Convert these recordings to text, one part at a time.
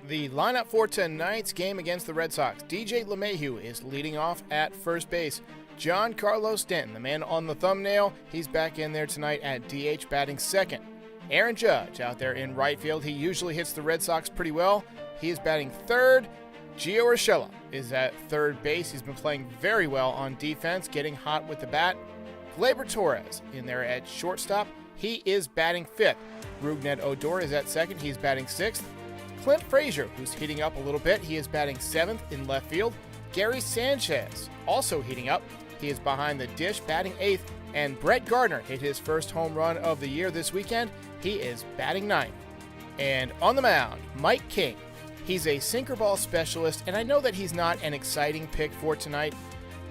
The lineup for tonight's game against the Red Sox. DJ LeMahieu is leading off at first base. Giancarlo Stanton, the man on the thumbnail, he's back in there tonight at DH, batting second. Aaron Judge out there in right field. He usually hits the Red Sox pretty well. He is batting third. Gio Urshela is at third base. He's been playing very well on defense, getting hot with the bat. Gleyber Torres in there at shortstop. He is batting fifth. Torres Odor is at second. He's batting sixth. Clint Frazier, who's heating up a little bit, he is batting seventh in left field. Gary Sanchez, also heating up. He is behind the dish, batting eighth. And Brett Gardner hit his first home run of the year this weekend. He is batting ninth. And on the mound, Mike King. He's a sinker ball specialist, and I know that he's not an exciting pick for tonight,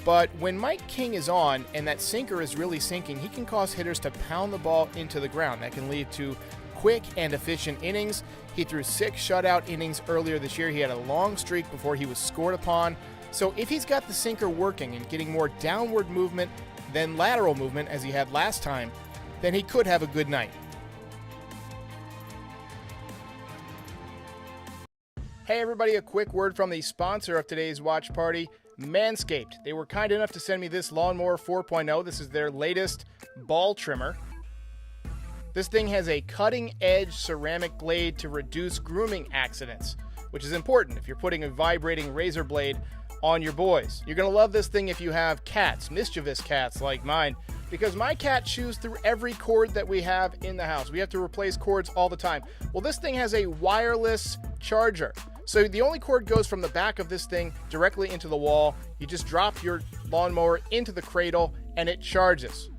but when Mike King is on and that sinker is really sinking, he can cause hitters to pound the ball into the ground. That can lead to quick and efficient innings. He threw 6 shutout innings earlier this year. He had a long streak before he was scored upon. So if he's got the sinker working and getting more downward movement than lateral movement as he had last time, then he could have a good night. Hey everybody, a quick word from the sponsor of today's watch party, Manscaped. They were kind enough to send me this Lawnmower 4.0. This is their latest ball trimmer. This thing has a cutting-edge ceramic blade to reduce grooming accidents, which is important if you're putting a vibrating razor blade on your boys. You're going to love this thing if you have cats, mischievous cats like mine, because my cat chews through every cord that we have in the house. We have to replace cords all the time. Well, this thing has a wireless charger. So the only cord goes from the back of this thing directly into the wall. You just drop your lawnmower into the cradle and it charges.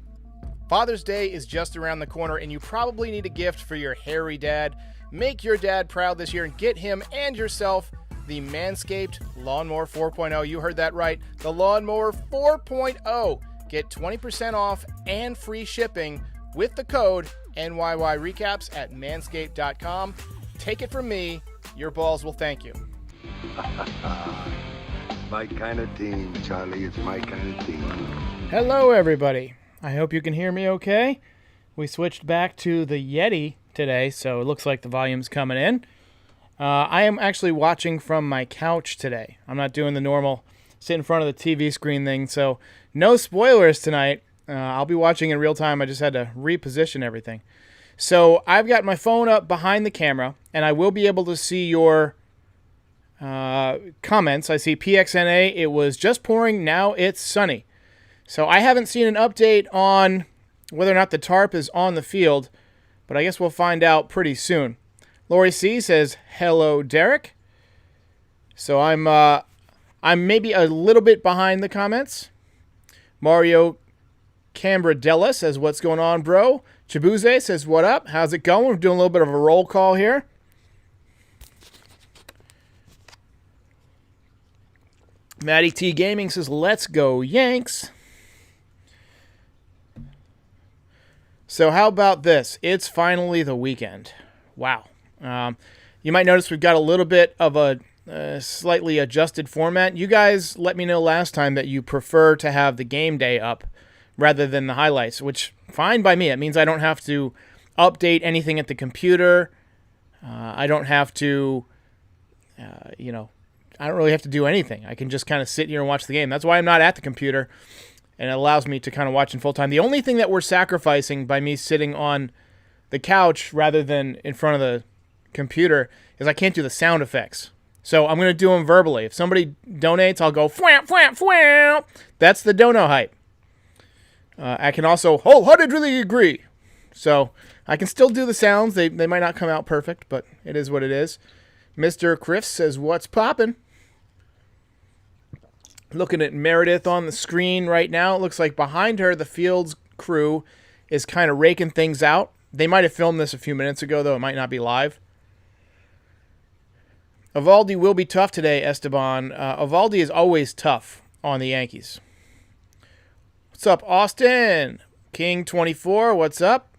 Father's Day is just around the corner and you probably need a gift for your hairy dad. Make your dad proud this year and get him and yourself the Manscaped Lawnmower 4.0. You heard that right. The Lawnmower 4.0. Get 20% off and free shipping with the code NYY Recaps at manscaped.com. Take it from me. Your balls will thank you. My kind of team, Charlie. It's my kind of team. Hello, everybody. I hope you can hear me okay. We switched back to the Yeti today, so it looks like the volume's coming in. I am actually watching from my couch today. I'm not doing the normal sit in front of the TV screen thing, so no spoilers tonight. I'll be watching in real time. I just had to reposition everything. So I've got my phone up behind the camera, and I will be able to see your comments. I see PXNA, it was just pouring, now it's sunny. So I haven't seen an update on whether or not the tarp is on the field, but I guess we'll find out pretty soon. Lori C says, hello, Derek. So I'm maybe a little bit behind the comments. Mario Cambradella says, what's going on, bro? Chibuze says, what up? How's it going? We're doing a little bit of a roll call here. Matty T Gaming says, let's go, Yanks. So how about this? It's finally the weekend. Wow. You might notice we've got a little bit of a slightly adjusted format. You guys let me know last time that you prefer to have the game day up rather than the highlights, which fine by me. It means I don't have to update anything at the computer. I don't have to, I don't really have to do anything. I can just kind of sit here and watch the game. That's why I'm not at the computer, and it allows me to kind of watch in full time. The only thing that we're sacrificing by me sitting on the couch rather than in front of the computer is I can't do the sound effects. So I'm going to do them verbally. If somebody donates, I'll go, fwamp, fwamp, fwamp. That's the dono hype. I can also wholeheartedly agree. So I can still do the sounds. They might not come out perfect, but it is what it is. Mr. Criff says, what's poppin'? Looking at Meredith on the screen right now. It looks like behind her, the field's crew is kind of raking things out. They might have filmed this a few minutes ago, though it might not be live. Evaldi will be tough today, Esteban. Evaldi is always tough on the Yankees. What's up, Austin? King24, what's up?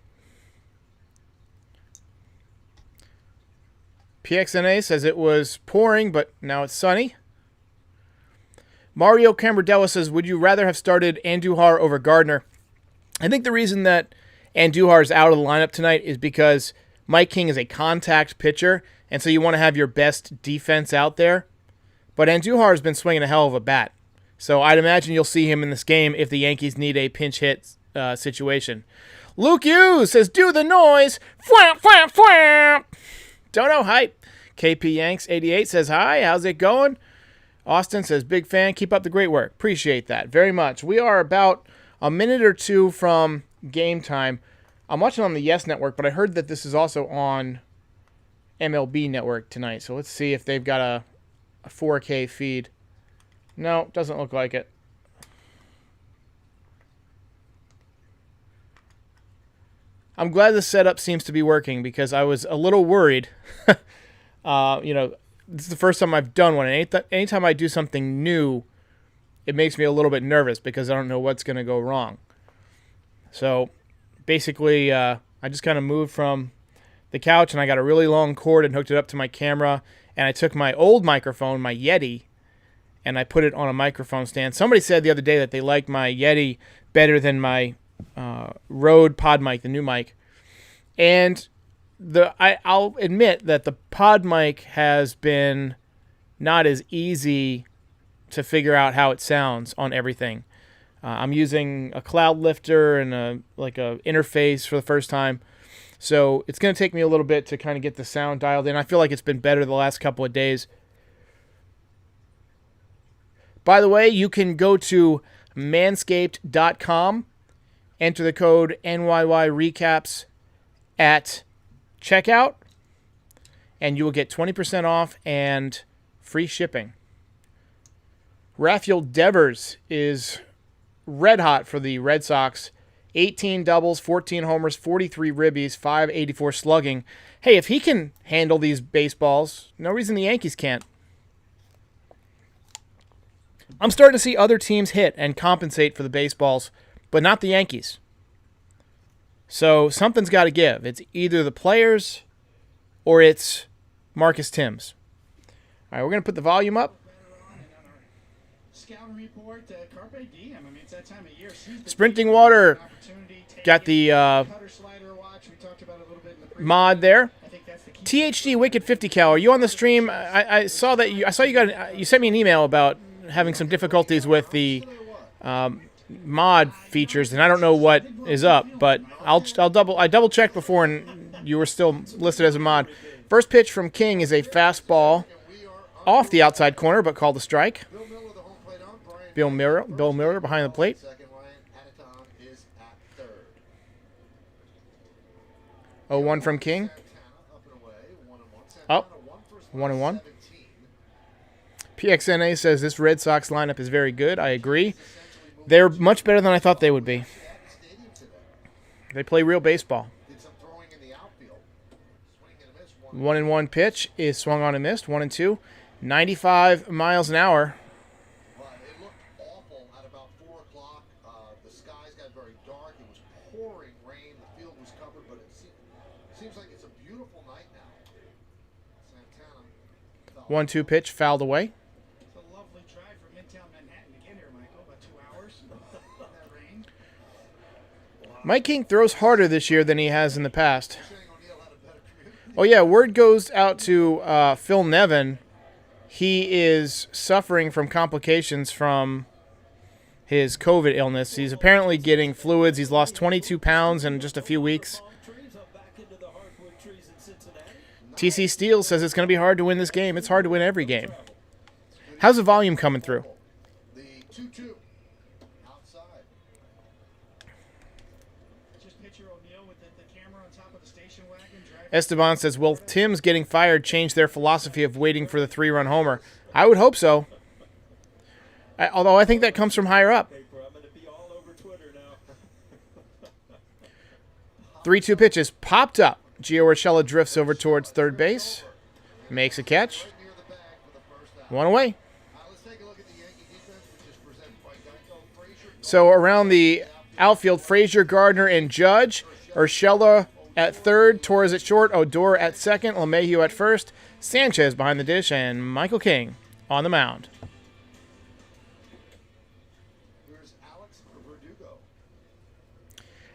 PXNA says it was pouring, but now it's sunny. Mario Cambradella says, would you rather have started Andujar over Gardner? I think the reason that Andujar is out of the lineup tonight is because Mike King is a contact pitcher, and so you want to have your best defense out there. But Andujar has been swinging a hell of a bat. So I'd imagine you'll see him in this game if the Yankees need a pinch hit situation. Luke Hughes says, do the noise. Fwamp, fwamp, fwamp. Don't know, hype. KP Yanks 88 says, hi, how's it going? Austin says, big fan, keep up the great work. Appreciate that very much. We are about a minute or two from game time. I'm watching on the Yes Network, but I heard that this is also on MLB Network tonight. So let's see if they've got a 4K feed. No, doesn't look like it. I'm glad the setup seems to be working because I was a little worried. This is the first time I've done one. And anytime I do something new, it makes me a little bit nervous because I don't know what's going to go wrong. So basically, I just kind of moved from the couch and I got a really long cord and hooked it up to my camera. And I took my old microphone, my Yeti, and I put it on a microphone stand. Somebody said the other day that they liked my Yeti better than my Rode pod mic, the new mic. And I'll admit that the pod mic has been not as easy to figure out how it sounds on everything. I'm using a cloud lifter and a interface for the first time. So it's going to take me a little bit to kind of get the sound dialed in. I feel like it's been better the last couple of days. By the way, you can go to manscaped.com, enter the code NYY Recaps at checkout, and you will get 20% off and free shipping. Rafael Devers is red hot for the Red Sox. 18 doubles, 14 homers, 43 ribbies, 584 slugging. Hey, if he can handle these baseballs, no reason the Yankees can't. I'm starting to see other teams hit and compensate for the baseballs, but not the Yankees. So something's got to give. It's either the players or it's Marcus Timms. All right, we're going to put the volume up. Sprinting Water got the mod there. THD Wicked 50 Cal, are you on the stream? I saw that you sent me an email about having some difficulties with the mod features, and I don't know what is up, but I double checked before, and you were still listed as a mod. First pitch from King is a fastball off the outside corner, but called a strike. Bill Miller behind the plate. 0-1 from King. Oh, 1-1. PXNA says this Red Sox lineup is very good. I agree. They're much better than I thought they would be. They play real baseball. 1-1 pitch is swung on and missed. 1-2. 95 miles an hour. One, 2 pitch fouled away. It's a lovely drive from Midtown Manhattan to get here, Michael. About 2 hours. That rain. Mike King throws harder this year than he has in the past. Oh yeah, word goes out to Phil Nevin. He is suffering from complications from his COVID illness. He's apparently getting fluids. He's lost 22 pounds in just a few weeks. TC Steele says it's going to be hard to win this game. It's hard to win every game. How's the volume coming through? The 2-2 outside. Just picture O'Neal with the camera on top of the station wagon. Esteban says, will Tim's getting fired change their philosophy of waiting for the 3-run homer? I would hope so. Although I think that comes from higher up. 3-2 pitches popped up. Gio Urshela drifts over towards third base. Makes a catch. 1 away. So around the outfield, Frazier, Gardner, and Judge. Urshela at third, Torres at short, Odor at second, LeMahieu at first, Sanchez behind the dish, and Michael King on the mound.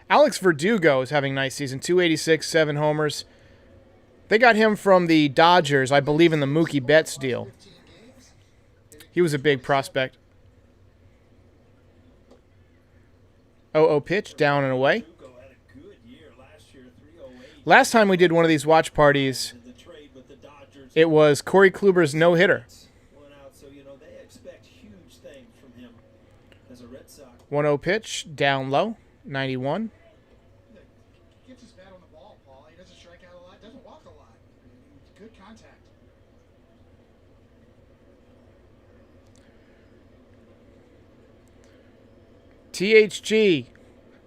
Alex Verdugo is having a nice season. 286, 7 homers, They got him from the Dodgers, I believe, in the Mookie Betts deal. He was a big prospect. 0-0 pitch, down and away. Last time we did one of these watch parties, it was Corey Kluber's no-hitter. 1-0 pitch, down low, 91. Gets his bat on the ball, Paul. He doesn't strike out a lot, doesn't walk a lot. Good contact. THG,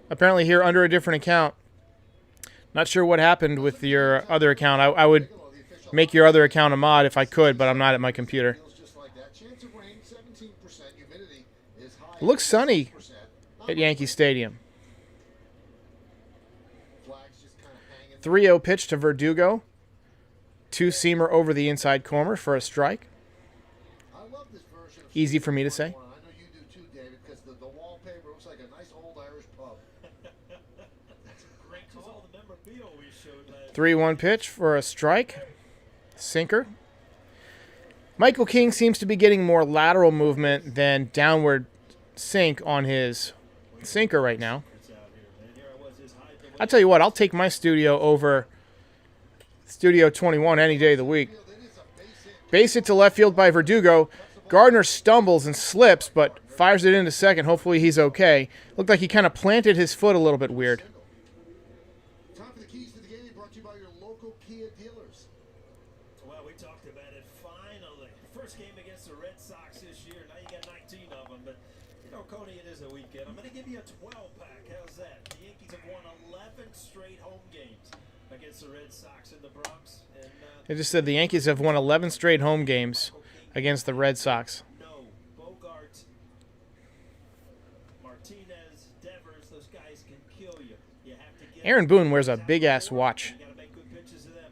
apparently here under a different account. Not sure what happened with your other account. I would make your other account a mod if I could, but I'm not at my computer. It looks sunny at Yankee Stadium. 3-0 pitch to Verdugo. Two-seamer over the inside corner for a strike. Easy for me to say. 3-1 pitch for a strike. Sinker. Michael King seems to be getting more lateral movement than downward sink on his sinker right now. I'll tell you what, I'll take my studio over Studio 21 any day of the week. Base hit to left field by Verdugo. Gardner stumbles and slips, but fires it into second. Hopefully he's okay. Looked like he kind of planted his foot a little bit weird. Time for the keys to the game brought to you by your local Kia dealers. Well, we talked about it finally. First game against the Red Sox this year. Now you got 19 of them, but you know, Cody, it is a weekend. I'm going to give you a 12-pack. How's that? The Yankees have won 11 straight home games against the Red Sox in the Bronx. And, They just said the Yankees have won 11 straight home games against the Red Sox. No, Bogart, Martinez, Devers, those guys can kill you. You have to get Aaron Boone wears a big-ass watch. You got to make good pitches to them.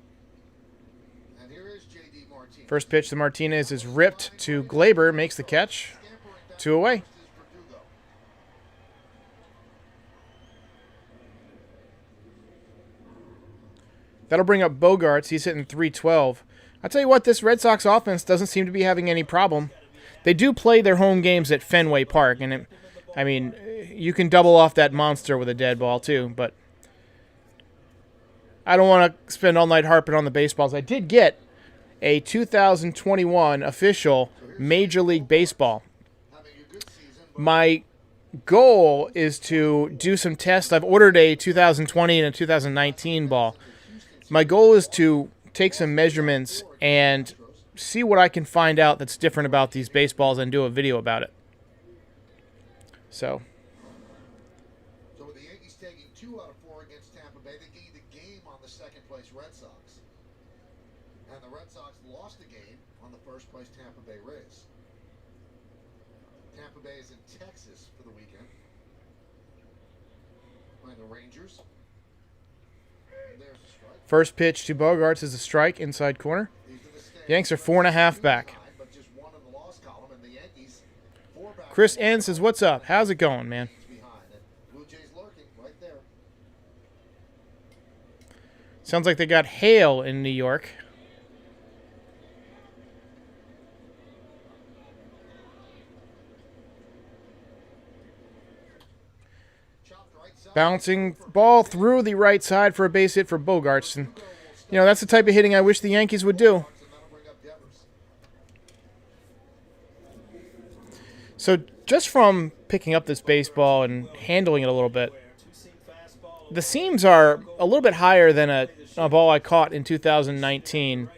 And here is J.D. Martinez. First pitch to Martinez is ripped to Glaber. Makes the catch. 2 away. That'll bring up Bogarts. He's hitting .312. I tell you what, this Red Sox offense doesn't seem to be having any problem. They do play their home games at Fenway Park, and I mean, you can double off that monster with a dead ball too, but I don't want to spend all night harping on the baseballs. I did get a 2021 official Major League Baseball. My goal is to do some tests. I've ordered a 2020 and a 2019 ball. My goal is to take some measurements and see what I can find out that's different about these baseballs and do a video about it. So with the Yankees taking 2 out of 4 against Tampa Bay, they gained a game on the second-place Red Sox. And the Red Sox lost the game on the first-place Tampa Bay Rays. Tampa Bay is in Texas for the weekend, playing the Rangers. And there's a strike. first pitch to Bogarts is a strike, inside corner. Yanks are 4.5 back. But just 1 in the loss column, and the Yankees 4 back. Chris N says, "What's up? How's it going, man?" Behind. And Blue Jays lurking right there. Sounds like they got hail in New York. Bouncing ball through the right side for a base hit for Bogarts. And, you know, that's the type of hitting I wish the Yankees would do. So just from picking up this baseball and handling it a little bit, the seams are a little bit higher than a ball I caught in 2019.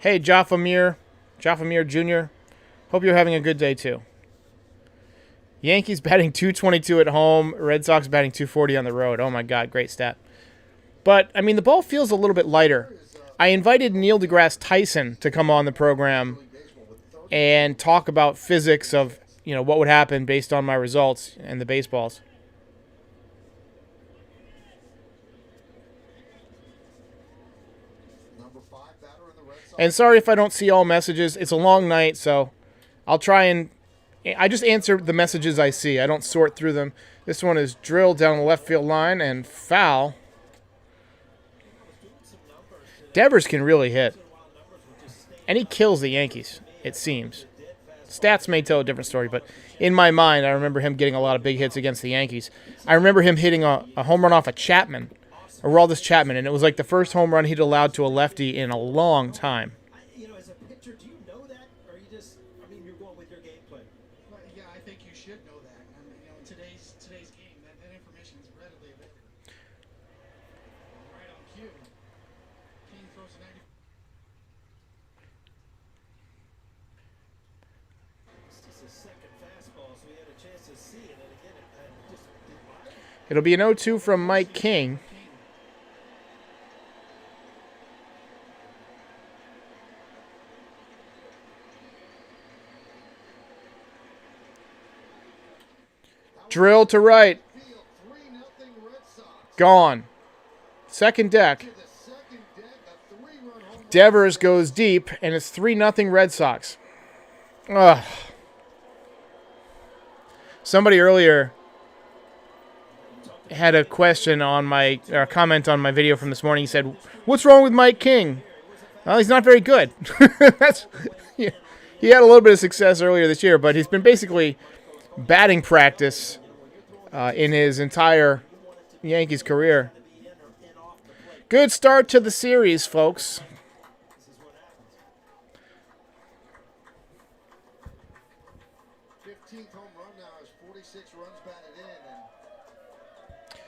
Hey, Jaffamir Jr., hope you're having a good day too. Yankees batting .222 at home, Red Sox batting .240 on the road. Oh my God, great stat. But, I mean, the ball feels a little bit lighter. I invited Neil deGrasse Tyson to come on the program and talk about physics of, you know, what would happen based on my results and the baseballs. And sorry if I don't see all messages. It's a long night, so I'll try and I just answer the messages I see. I don't sort through them. This one is drilled down the left field line and foul. Devers can really hit. And he kills the Yankees, it seems. Stats may tell a different story, but in my mind, I remember him getting a lot of big hits against the Yankees. I remember him hitting a home run off of Chapman, Aroldis Chapman, and it was like the first home run he'd allowed to a lefty in a long time. You know, as a pitcher, do you know that, or you just, I mean, you're going with your game plan? Well, yeah, I think you should know that. I mean, you know, in today's game, that information is readily available. Right on cue. King throws a 90. It's just a second fastball, so we had a chance to see it, and again, it just didn't bother. It'll be an 0-2 from Mike King. Drill to right. Gone. Second deck. Devers goes deep, and it's 3-0 Red Sox. Ugh. Somebody earlier had a question on my, or a comment on my video from this morning. He said, "What's wrong with Mike King?" Well, he's not very good. Yeah. He had a little bit of success earlier this year, but he's been basically batting practice in his entire Yankees career. Good start to the series, folks. 15th home run now is 46 runs batted in.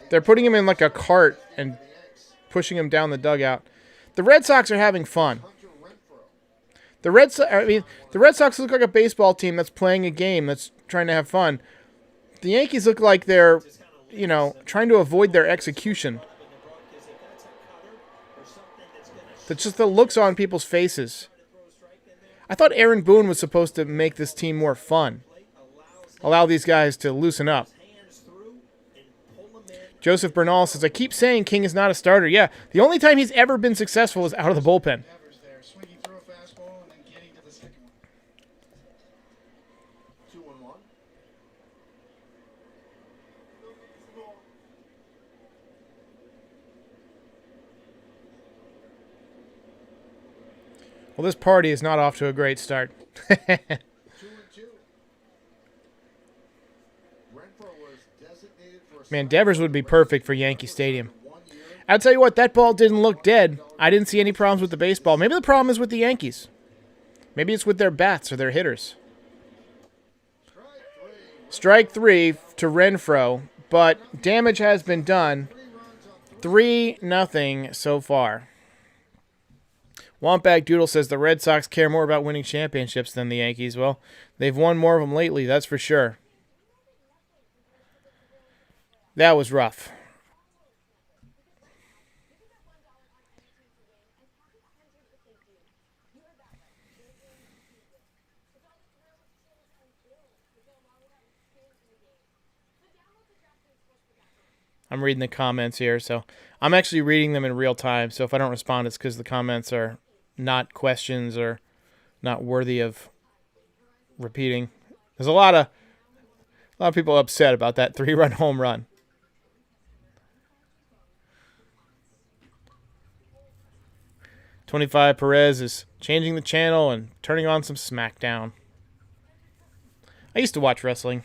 And They're putting him in like a cart and pushing him down the dugout. The Red Sox are having fun. The Red Sox look like a baseball team that's playing a game, that's trying to have fun. The Yankees look like they're, you know, trying to avoid their execution. That's just the looks on people's faces. I thought Aaron Boone was supposed to make this team more fun. Allow these guys to loosen up. Joseph Bernal says, "I keep saying King is not a starter." Yeah, the only time he's ever been successful is out of the bullpen. Devers there, swinging through a fastball and then getting to the second one. 2-1. Well, this party is not off to a great start. 2-2. Renfroe was designated for a Man, Devers would be perfect for Yankee Stadium. I'll tell you what, that ball didn't look dead. I didn't see any problems with the baseball. Maybe the problem is with the Yankees. Maybe it's with their bats or their hitters. Strike three to Renfroe, but damage has been done. 3-0 so far. Wompbag Doodle says the Red Sox care more about winning championships than the Yankees. Well, they've won more of them lately, that's for sure. That was rough. I'm reading the comments here, so I'm actually reading them in real time. So if I don't respond, it's because the comments are not questions or not worthy of repeating. There's a lot of people upset about that 3-run home run. $25 Perez is changing the channel and turning on some SmackDown. I used to watch wrestling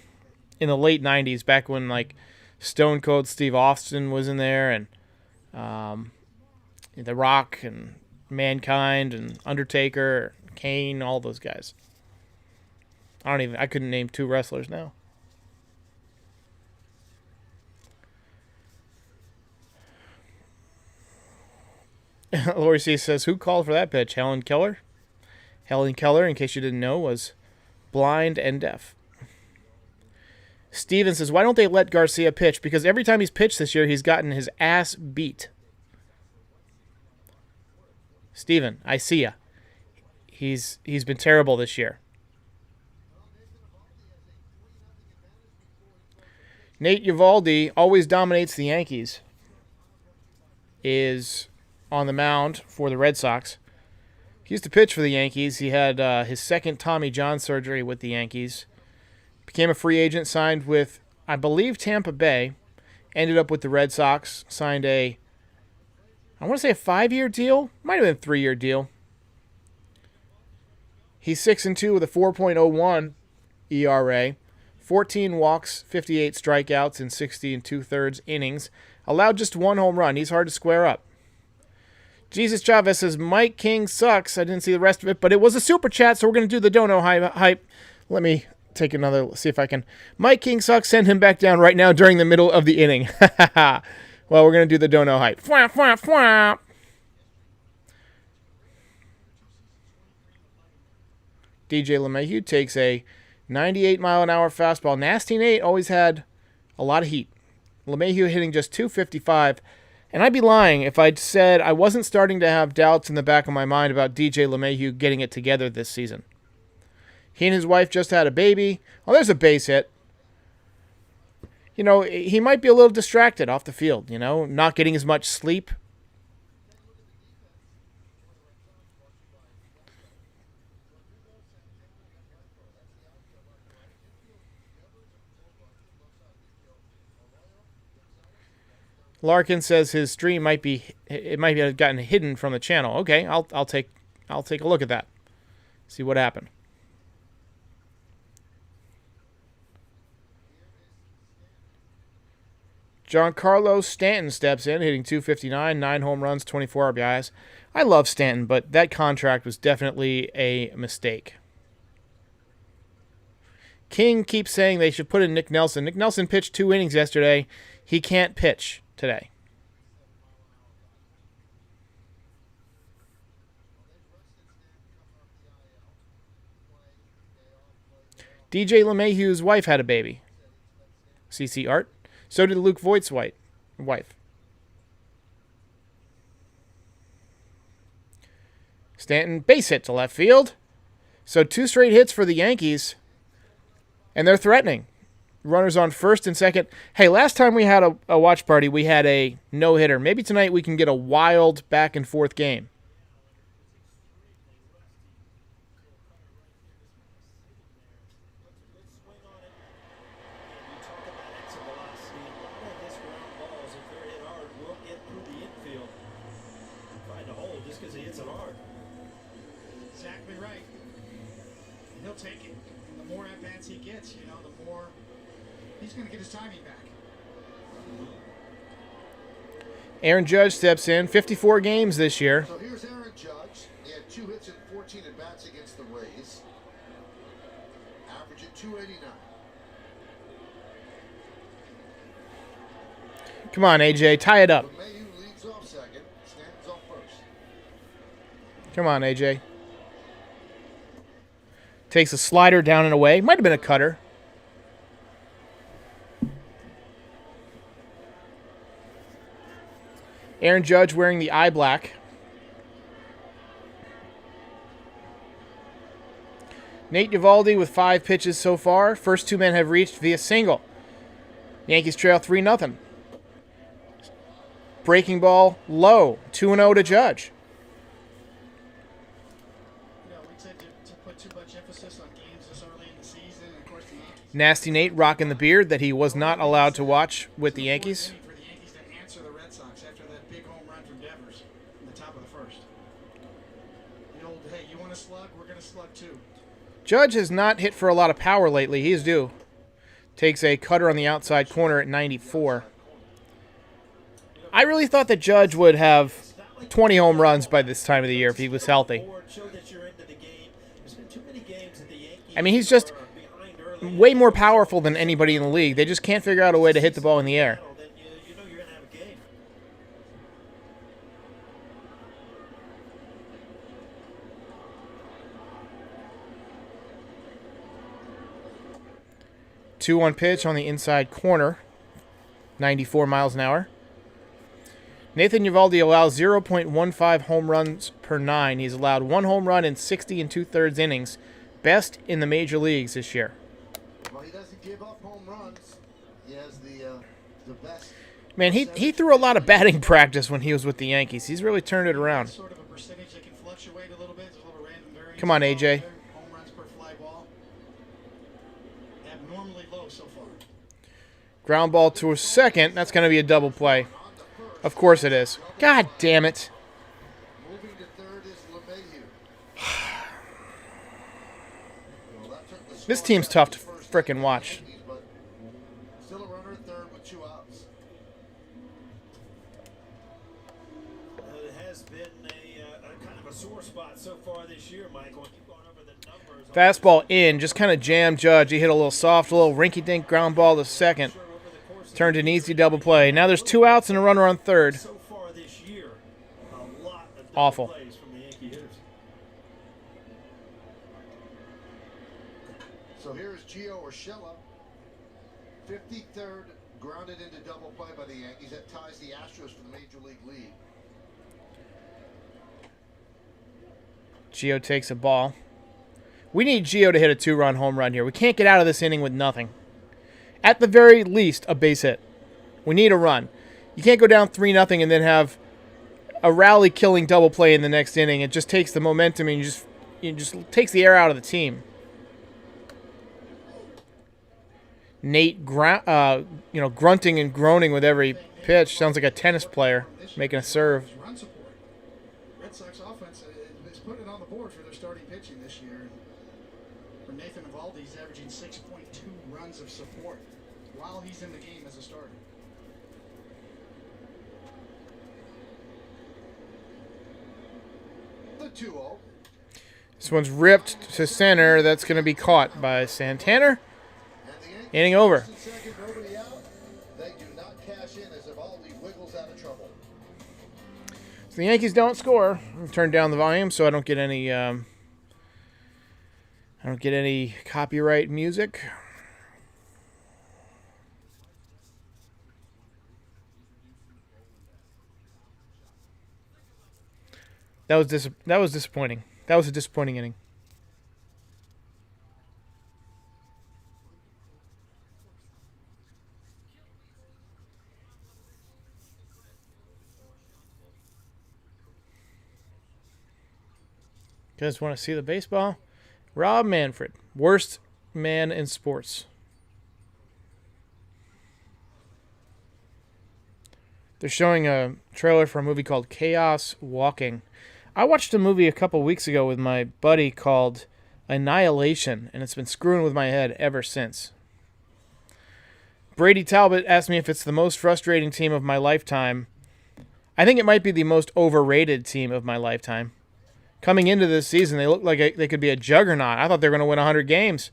in the late 90s, back when like Stone Cold Steve Austin was in there, and The Rock and Mankind and Undertaker, Kane, all those guys. I couldn't name 2 wrestlers now. Lori C says, "Who called for that pitch? Helen Keller?" Helen Keller, in case you didn't know, was blind and deaf. Steven says, "Why don't they let Garcia pitch? Because every time he's pitched this year, he's gotten his ass beat." Steven, I see ya. He's been terrible this year. Nate Eovaldi always dominates the Yankees. Is on the mound for the Red Sox. He used to pitch for the Yankees. He had his second Tommy John surgery with the Yankees. Became a free agent, signed with, I believe, Tampa Bay. Ended up with the Red Sox. Signed I want to say a 5-year deal. Might have been a 3-year deal. He's 6-2 with a 4.01 ERA. 14 walks, 58 strikeouts in 60 2/3 innings. Allowed just 1 home run. He's hard to square up. Jesus Chavez says, Mike King sucks. I didn't see the rest of it, but it was a super chat, so we're going to do the dono hype. Let me take another, see if I can. Mike King sucks. Send him back down right now during the middle of the inning. Well, we're going to do the dono hype. Fwah, fwah, fwah. DJ LeMahieu takes a 98-mile-an-hour fastball. Nasty Nate always had a lot of heat. LeMahieu hitting just .255. And I'd be lying if I'd said I wasn't starting to have doubts in the back of my mind about DJ LeMahieu getting it together this season. He and his wife just had a baby. Oh, there's a base hit. You know, he might be a little distracted off the field, you know, not getting as much sleep. Larkin says his stream might have gotten hidden from the channel. Okay, I'll take a look at that. See what happened. Giancarlo Stanton steps in, hitting .259, 9 home runs, 24 RBIs. I love Stanton, but that contract was definitely a mistake. King keeps saying they should put in Nick Nelson. Nick Nelson pitched 2 innings yesterday. He can't pitch today. DJ LeMahieu's wife had a baby. CC Art. So did Luke Voigt's wife. Stanton base hit to left field. So 2 straight hits for the Yankees. And they're threatening. Runners on first and second. Hey, last time we had a watch party, we had a no-hitter. Maybe tonight we can get a wild back-and-forth game. Exactly right. He'll take it. And the more at-bats he gets, you know, the more he's going to get his timing back. Aaron Judge steps in. 54 games this year. So here's Aaron Judge. He had 2 hits and 14 at-bats against the Rays. Averaging .289. Come on, AJ. Tie it up. LeMahieu leads off second. Stanton's off first. Come on, AJ. Takes a slider down and away. Might have been a cutter. Aaron Judge wearing the eye black. Nate Eovaldi with 5 pitches so far. First 2 men have reached via single. Yankees trail 3-0. Breaking ball low. 2-0 to Judge. You know, we tend to put too much emphasis on games this early in the season. And of course, the Yankees. Nasty Nate rocking the beard that he was not allowed to watch with the Yankees. For the Yankees to answer the Red Sox after that big home run from Devers in the top of the first. The old, hey, you want to slug? We're going to slug too. Judge has not hit for a lot of power lately. He's due. Takes a cutter on the outside corner at 94. I really thought that Judge would have 20 home runs by this time of the year if he was healthy. I mean, he's just way more powerful than anybody in the league. They just can't figure out a way to hit the ball in the air. 2-1 pitch on the inside corner. 94 miles an hour. Nathan Eovaldi allows 0.15 home runs per 9. He's allowed 1 home run in 60 2/3 innings. Best in the major leagues this year. Well, he doesn't give up home runs. He has the best. Man, he threw a lot of batting practice when he was with the Yankees. He's really turned it around. Sort of a percentage that can fluctuate a little bit. There's a little random variance. Come on, AJ. Home runs per fly ball. Abnormal Ground ball to a second. That's going to be a double play. Of course it is. God damn it. Moving to third is LeMahieu. Well, that took the This score team's back tough to first frickin' watch. Yankees, but still a runner at third with 2 outs. It has been a kind of a sore spot so far this year, Michael. When you've gone over the numbers. Fastball in. Just kind of jammed Judge. He hit a little soft, a little rinky-dink ground ball to second. Turned an easy double play. Now there's 2 outs and a runner on third. So far this year, a lot of Awful. plays from the Yankee hitters. So here's Gio Urshela. 53rd, grounded into double play by the Yankees. That ties the Astros for the Major League lead. Gio takes a ball. We need Gio to hit a 2-run home run here. We can't get out of this inning with nothing. At the very least, a base hit. We need a run. You can't go down 3-0 and then have a rally-killing double play in the next inning. It just takes the momentum and it just takes the air out of the team. Nate, grunting and groaning with every pitch. Sounds like a tennis player making a serve. Run support. Red Sox offense is putting it on the board for their starting pitching this year. For Nathan Eovaldi, he's averaging 6.2 runs of support while he's in the game as a starter. The 2-0. This one's ripped to center. That's going to be caught by Santana. And the Yankees Inning over. first and second, nobody out. They do not cash in as Eovaldi wiggles out of trouble. So the Yankees don't score. I'll turn down the volume so I don't get any copyright music. That was disappointing. That was a disappointing inning. You guys want to see the baseball? Rob Manfred, worst man in sports. They're showing a trailer for a movie called Chaos Walking. I watched a movie a couple weeks ago with my buddy called Annihilation, and it's been screwing with my head ever since. Brady Talbot asked me if it's the most frustrating team of my lifetime. I think it might be the most overrated team of my lifetime. Coming into this season, they looked like they could be a juggernaut. I thought they were going to win 100 games.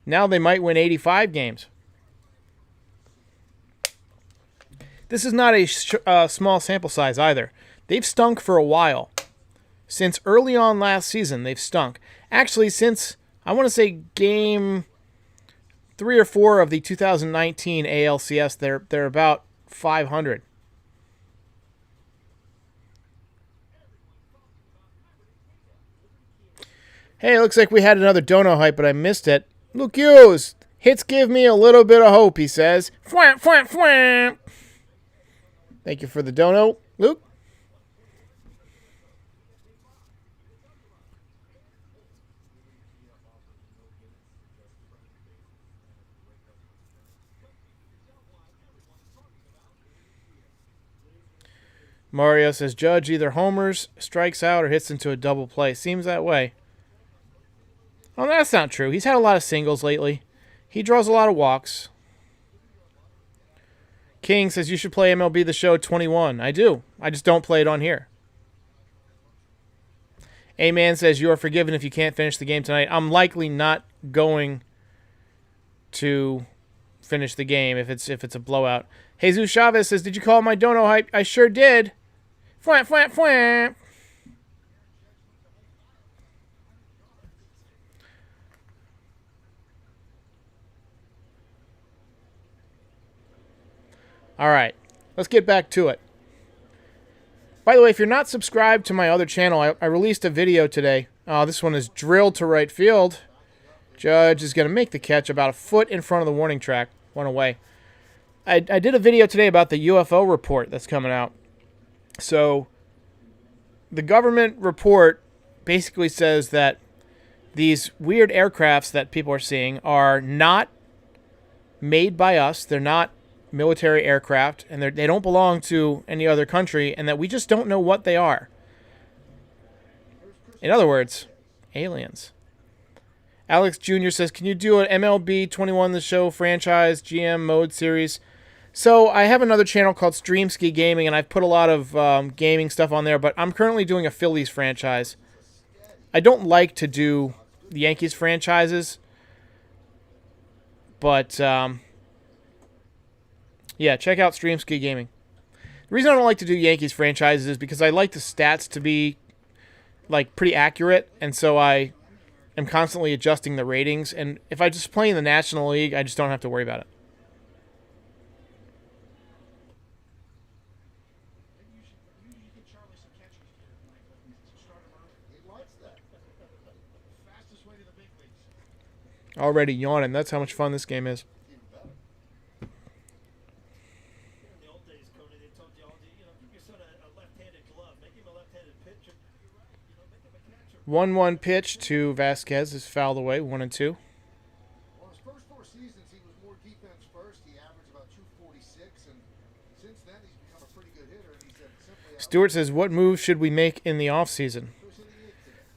Now they might win 85 games. This is not a small sample size either. They've stunk for a while. Since early on last season, they've stunk. Actually, since, I want to say, game 3 or 4 of the 2019 ALCS, they're about 500. Hey, it looks like we had another dono hype, but I missed it. Luke Hughes, hits give me a little bit of hope, he says. Fwamp, fwamp, fwamp. Thank you for the dono, Luke. Mario says, Judge either homers, strikes out, or hits into a double play. Seems that way. Oh, that's not true. He's had a lot of singles lately. He draws a lot of walks. King says, you should play MLB The Show 21. I do. I just don't play it on here. A-Man says, you are forgiven if you can't finish the game tonight. I'm likely not going to finish the game if it's a blowout. Jesus Chavez says, did you call my dono hype? I sure did. Fwamp, fwamp, fwamp. All right, let's get back to it. By the way, if you're not subscribed to my other channel, I released a video today. This one is drilled to right field. Judge is going to make the catch about a foot in front of the warning track. One away. I did a video today about the UFO report that's coming out. So the government report basically says that these weird aircrafts that people are seeing are not made by us. They're not military aircraft, and they don't belong to any other country, and that we just don't know what they are. In other words, aliens. Alex Jr. says, can you do an MLB 21 The Show franchise GM mode series? So I have another channel called STREAMSKI Gaming, and I've put a lot of gaming stuff on there, but I'm currently doing a Phillies franchise. I don't like to do the Yankees franchises, but yeah, check out STREAMSKI Gaming. The reason I don't like to do Yankees franchises is because I like the stats to be like pretty accurate, and so I am constantly adjusting the ratings, and if I just play in the National League, I just don't have to worry about it. Already yawning. That's how much fun this game is. In the old days, Cody, they told you all, give your son a left-handed glove, make him a left-handed pitcher. Make him a catcher. 1-1 pitch to Vasquez is fouled away. 1-2. Well, his first 4 seasons, he was more defense first. He averaged about 246, and since then, he's become a pretty good hitter. And he said simply, Stewart says, what moves should we make in the offseason?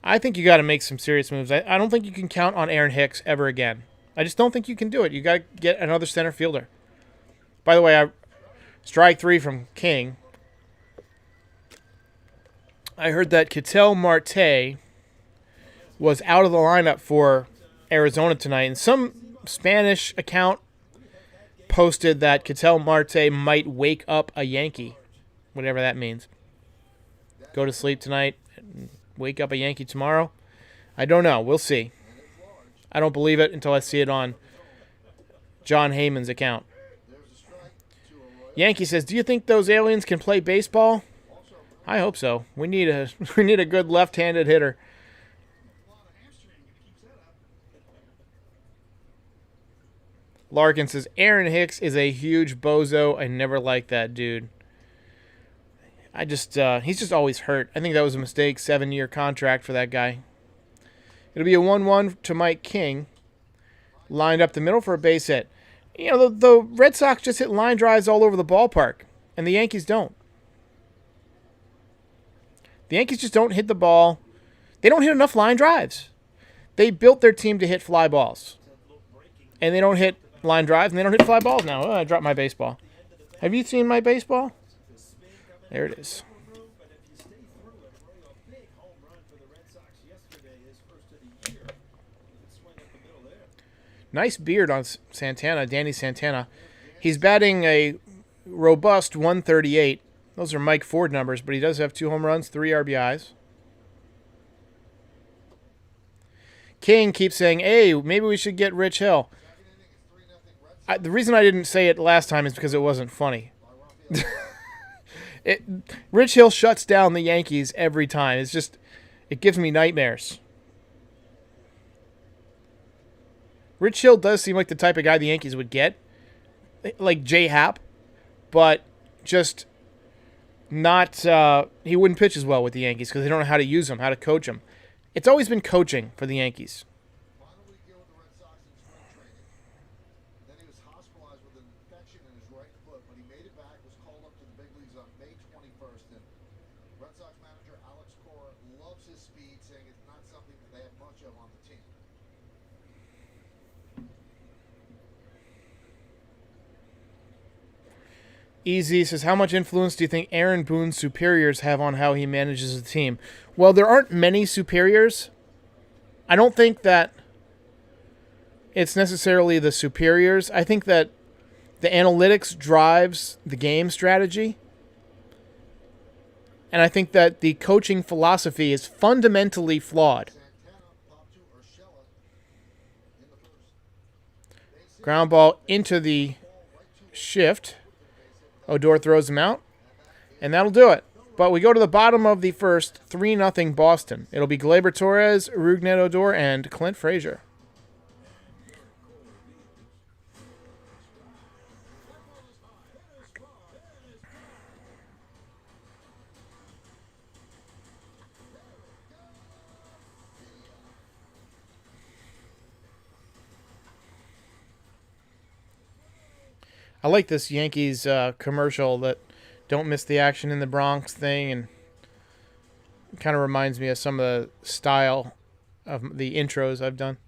I think you got to make some serious moves. I don't think you can count on Aaron Hicks ever again. I just don't think you can do it. You got to get another center fielder. By the way, strike 3 from King. I heard that Ketel Marte was out of the lineup for Arizona tonight, and some Spanish account posted that Ketel Marte might wake up a Yankee, whatever that means. Go to sleep tonight, wake up a Yankee tomorrow. I don't know. We'll see. I don't believe it until I see it on John Heyman's account. Yankee says, do you think those aliens can play baseball? I hope so. We need a good left-handed hitter. Larkin says, Aaron Hicks is a huge bozo. I never liked that dude. He's just always hurt. I think that was a mistake. 7-year contract for that guy. It'll be a 1-1 to Mike King. Lined up the middle for a base hit. You know, the Red Sox just hit line drives all over the ballpark, and the Yankees don't. The Yankees just don't hit the ball. They don't hit enough line drives. They built their team to hit fly balls. And they don't hit line drives, and they don't hit fly balls now. Oh, I dropped my baseball. Have you seen my baseball? There it is. Nice beard on Santana, Danny Santana. He's batting a robust 138. Those are Mike Ford numbers, but he does have 2 home runs, 3 RBIs. King keeps saying, hey, maybe we should get Rich Hill. The reason I didn't say it last time is because it wasn't funny. Rich Hill shuts down the Yankees every time. It gives me nightmares. Rich Hill does seem like the type of guy the Yankees would get, like J Happ, but just not. He wouldn't pitch as well with the Yankees because they don't know how to use him, how to coach him. It's always been coaching for the Yankees. finally deal with the Red Sox in spring training. Then he was hospitalized with an infection in his right foot, but he made it back, was called up to the big leagues on May 21st. And Red Sox manager Alex Cora loves his speed, saying it's not something that they have much of on the team. Easy says, how much influence do you think Aaron Boone's superiors have on how he manages the team? Well, there aren't many superiors. I don't think that it's necessarily the superiors. I think that the analytics drives the game strategy. And I think that the coaching philosophy is fundamentally flawed. Ground ball into the shift. Odor throws him out, and that'll do it. But we go to the bottom of the first, 3-0 Boston. It'll be Gleyber Torres, Rougned Odor, and Clint Frazier. I like this Yankees commercial that don't miss the action in the Bronx thing, and kind of reminds me of some of the style of the intros I've done.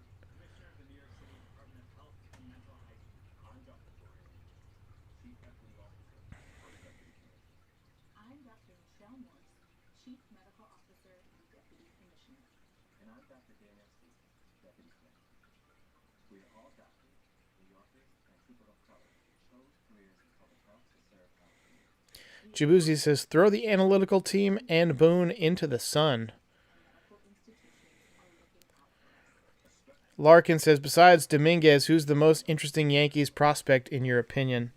Jabuzi says, throw the analytical team and Boone into the sun. Larkin says, besides Dominguez, who's the most interesting Yankees prospect in your opinion?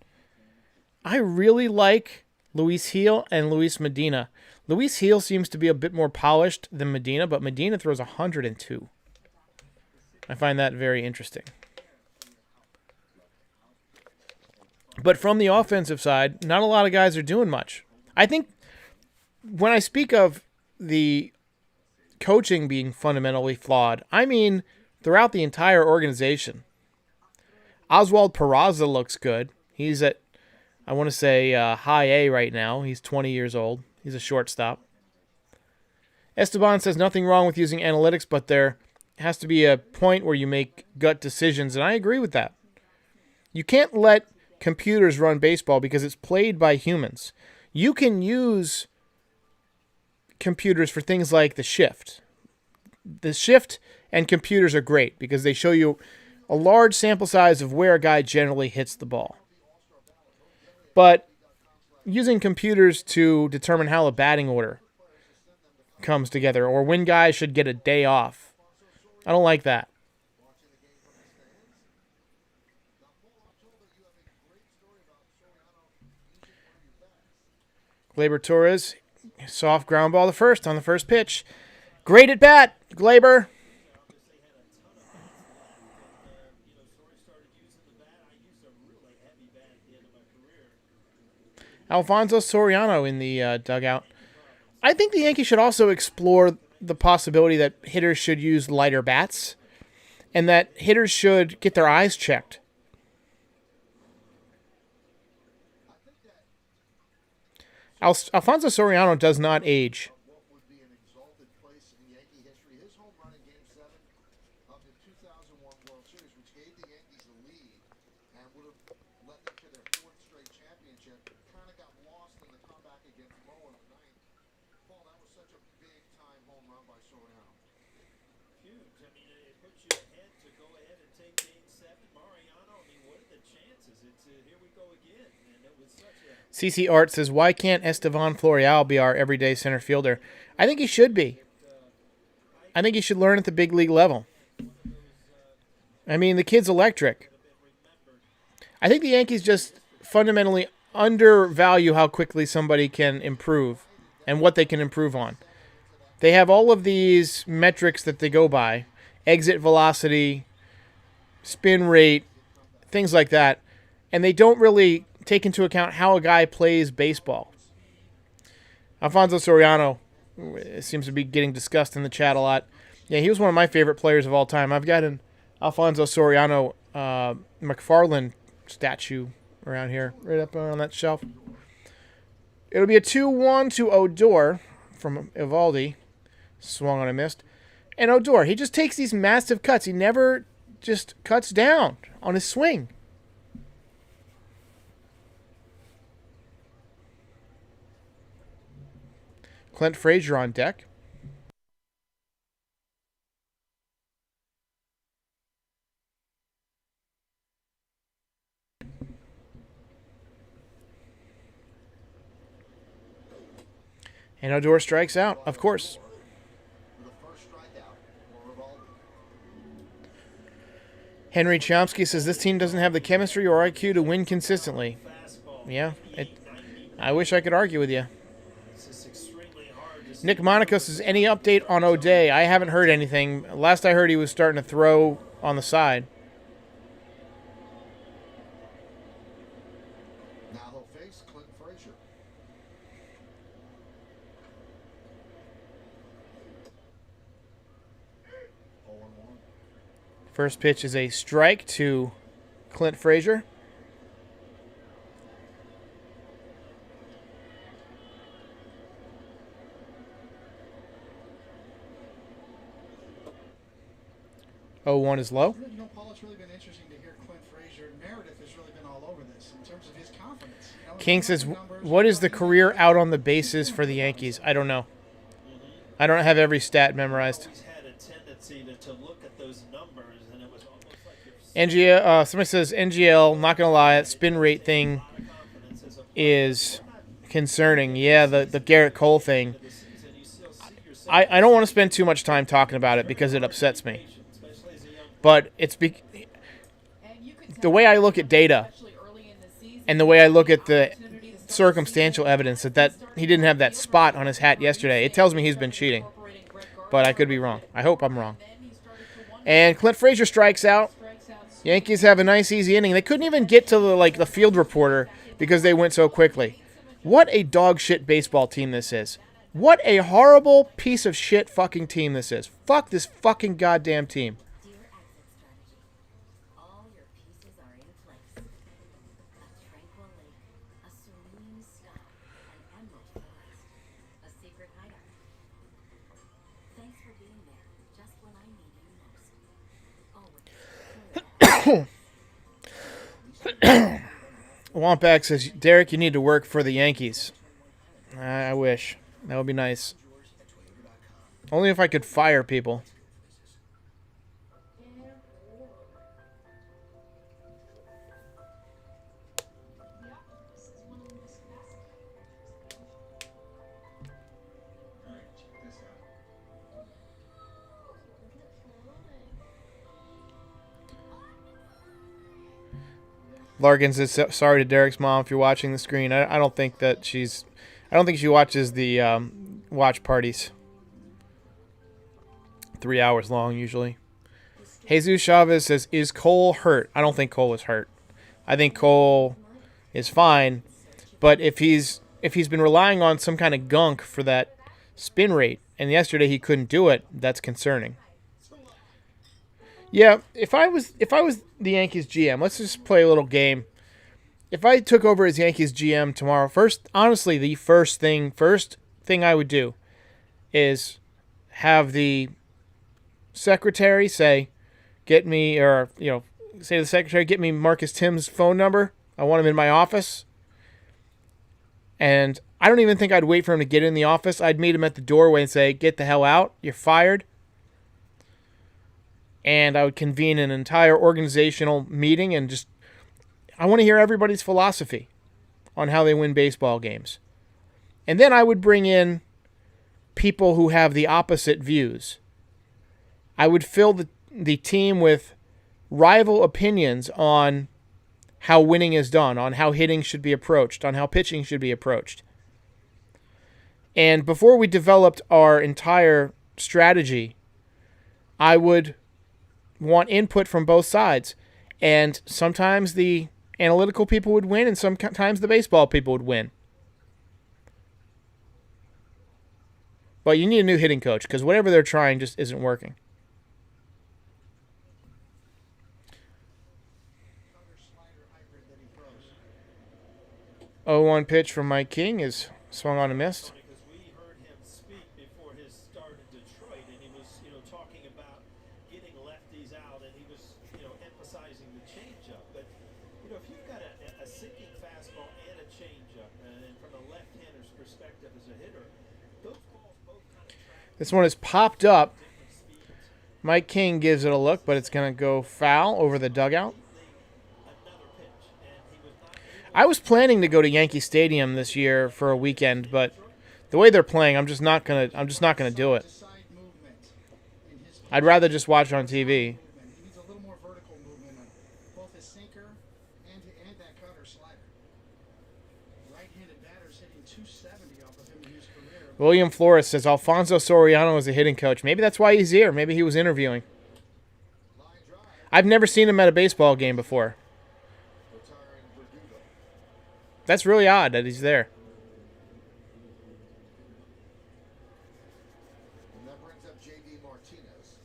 I really like Luis Gil and Luis Medina. Luis Gil seems to be a bit more polished than Medina, but Medina throws 102. I find that very interesting. But from the offensive side, not a lot of guys are doing much. I think when I speak of the coaching being fundamentally flawed, I mean throughout the entire organization. Oswald Peraza looks good. He's at, I want to say, high A right now. He's 20 years old. He's a shortstop. Esteban says nothing wrong with using analytics, but there has to be a point where you make gut decisions, and I agree with that. You can't let computers run baseball because it's played by humans. You can use computers for things like the shift. The shift and computers are great because they show you a large sample size of where a guy generally hits the ball. But using computers to determine how a batting order comes together or when guys should get a day off, I don't like that. Gleyber Torres, soft ground ball on the first pitch. Great at bat, Gleyber. Alfonso Soriano in the dugout. I think the Yankees should also explore the possibility that hitters should use lighter bats and that hitters should get their eyes checked. Alfonso Soriano does not age. What would be an exalted place in Yankee history. His home run in Game 7 of the 2001 World Series, which gave the Yankees the lead and would have led them to their fourth straight championship, kind of got lost in the comeback against Mo in the ninth. Paul, that was such a big-time home run by Soriano. Huge. I mean, it puts you ahead to go ahead and take Game 7. Mariano, I mean, what are the chances? It's here we go again. And it was such a... CC Art says, why can't Estevan Florial be our everyday center fielder? I think he should be. I think he should learn at the big league level. I mean, the kid's electric. I think the Yankees just fundamentally undervalue how quickly somebody can improve and what they can improve on. They have all of these metrics that they go by, exit velocity, spin rate, things like that, and they don't really take into account how a guy plays baseball. Alfonso Soriano seems to be getting discussed in the chat a lot. Yeah, he was one of my favorite players of all time. I've got an Alfonso Soriano McFarlane statue around here, right up on that shelf. It'll be a 2-1 to Odor from Evaldi. Swung on a missed. And Odor, he just takes these massive cuts. He never just cuts down on his swing. Clint Frazier on deck. And Odor strikes out, of course. The first strikeout for Evaldi. Henry Chomsky says this team doesn't have the chemistry or IQ to win consistently. Yeah, I wish I could argue with you. Nick Monaco says, any update on O'Day? I haven't heard anything. Last I heard, he was starting to throw on the side. Now he'll face Clint Frazier. First pitch is a strike to Clint Frazier. 0-1 is low. You know, Paul, it's really been interesting to hear Clint Frazier. Meredith has really been all over this in terms of his confidence. You know, King says, what is the career out on the bases for the Yankees? I don't know. I don't have every stat memorized. Always had a tendency to look at those numbers, and it was almost like NGL, somebody says NGL, not going to lie, that spin rate thing is concerning. Yeah, the Garrett Cole thing. I don't want to spend too much time talking about it because it upsets me. But it's the way I look at data and the way I look at the circumstantial evidence that he didn't have that spot on his hat yesterday, it tells me he's been cheating. But I could be wrong. I hope I'm wrong. And Clint Frazier strikes out. Yankees have a nice, easy inning. They couldn't even get to the field reporter because they went so quickly. What a dog shit baseball team this is. What a horrible piece of shit fucking team this is. Fuck this fucking goddamn team. Wampach says, Derek, you need to work for the Yankees. I wish. That would be nice. Only if I could fire people. Larkin says, sorry to Derek's mom if you're watching the screen. I don't think that she's... I don't think she watches the watch parties. 3 hours long, usually. Jesus Chavez says, is Cole hurt? I don't think Cole is hurt. I think Cole is fine. But if he's been relying on some kind of gunk for that spin rate, and yesterday he couldn't do it, that's concerning. Yeah, if I was the Yankees GM, let's just play a little game. If I took over as Yankees GM tomorrow, honestly, the first thing I would do is have the secretary say to the secretary, get me Marcus Tim's phone number. I want him in my office. And I don't even think I'd wait for him to get in the office. I'd meet him at the doorway and say, get the hell out. You're fired. And I would convene an entire organizational meeting and I want to hear everybody's philosophy on how they win baseball games. And then I would bring in people who have the opposite views. I would fill the team with rival opinions on how winning is done, on how hitting should be approached, on how pitching should be approached. And before we developed our entire strategy, I would want input from both sides. And sometimes the analytical people would win, and sometimes the baseball people would win. But you need a new hitting coach, because whatever they're trying just isn't working. Oh, 1 pitch from Mike King is swung on and missed. because we heard him speak before his start in Detroit, and he was, talking about getting lefties out, and he was, emphasizing the changeup. But, if you've got a sinking fastball and a changeup, and from a left-hander's perspective as a hitter, those balls both kind of track This one is popped up. different speeds. Mike King gives it a look, but it's going to go foul over the dugout. Another pitch, and he was not able I was planning to go to Yankee Stadium this year for a weekend, but the way they're playing, I'm just not gonna do it. Side movement in his I'd rather just watch it on TV. movement. He needs a little more vertical movement on both his sinker and that cutter slider. Right-handed batters hitting 270 off of him in his career. William Flores says Alfonso Soriano is a hitting coach. Maybe that's why he's here. Maybe he was interviewing. Line drive, I've never seen him at a baseball game before. retiring Verdugo. That's really odd that he's there. And that brings up J.D. Martinez.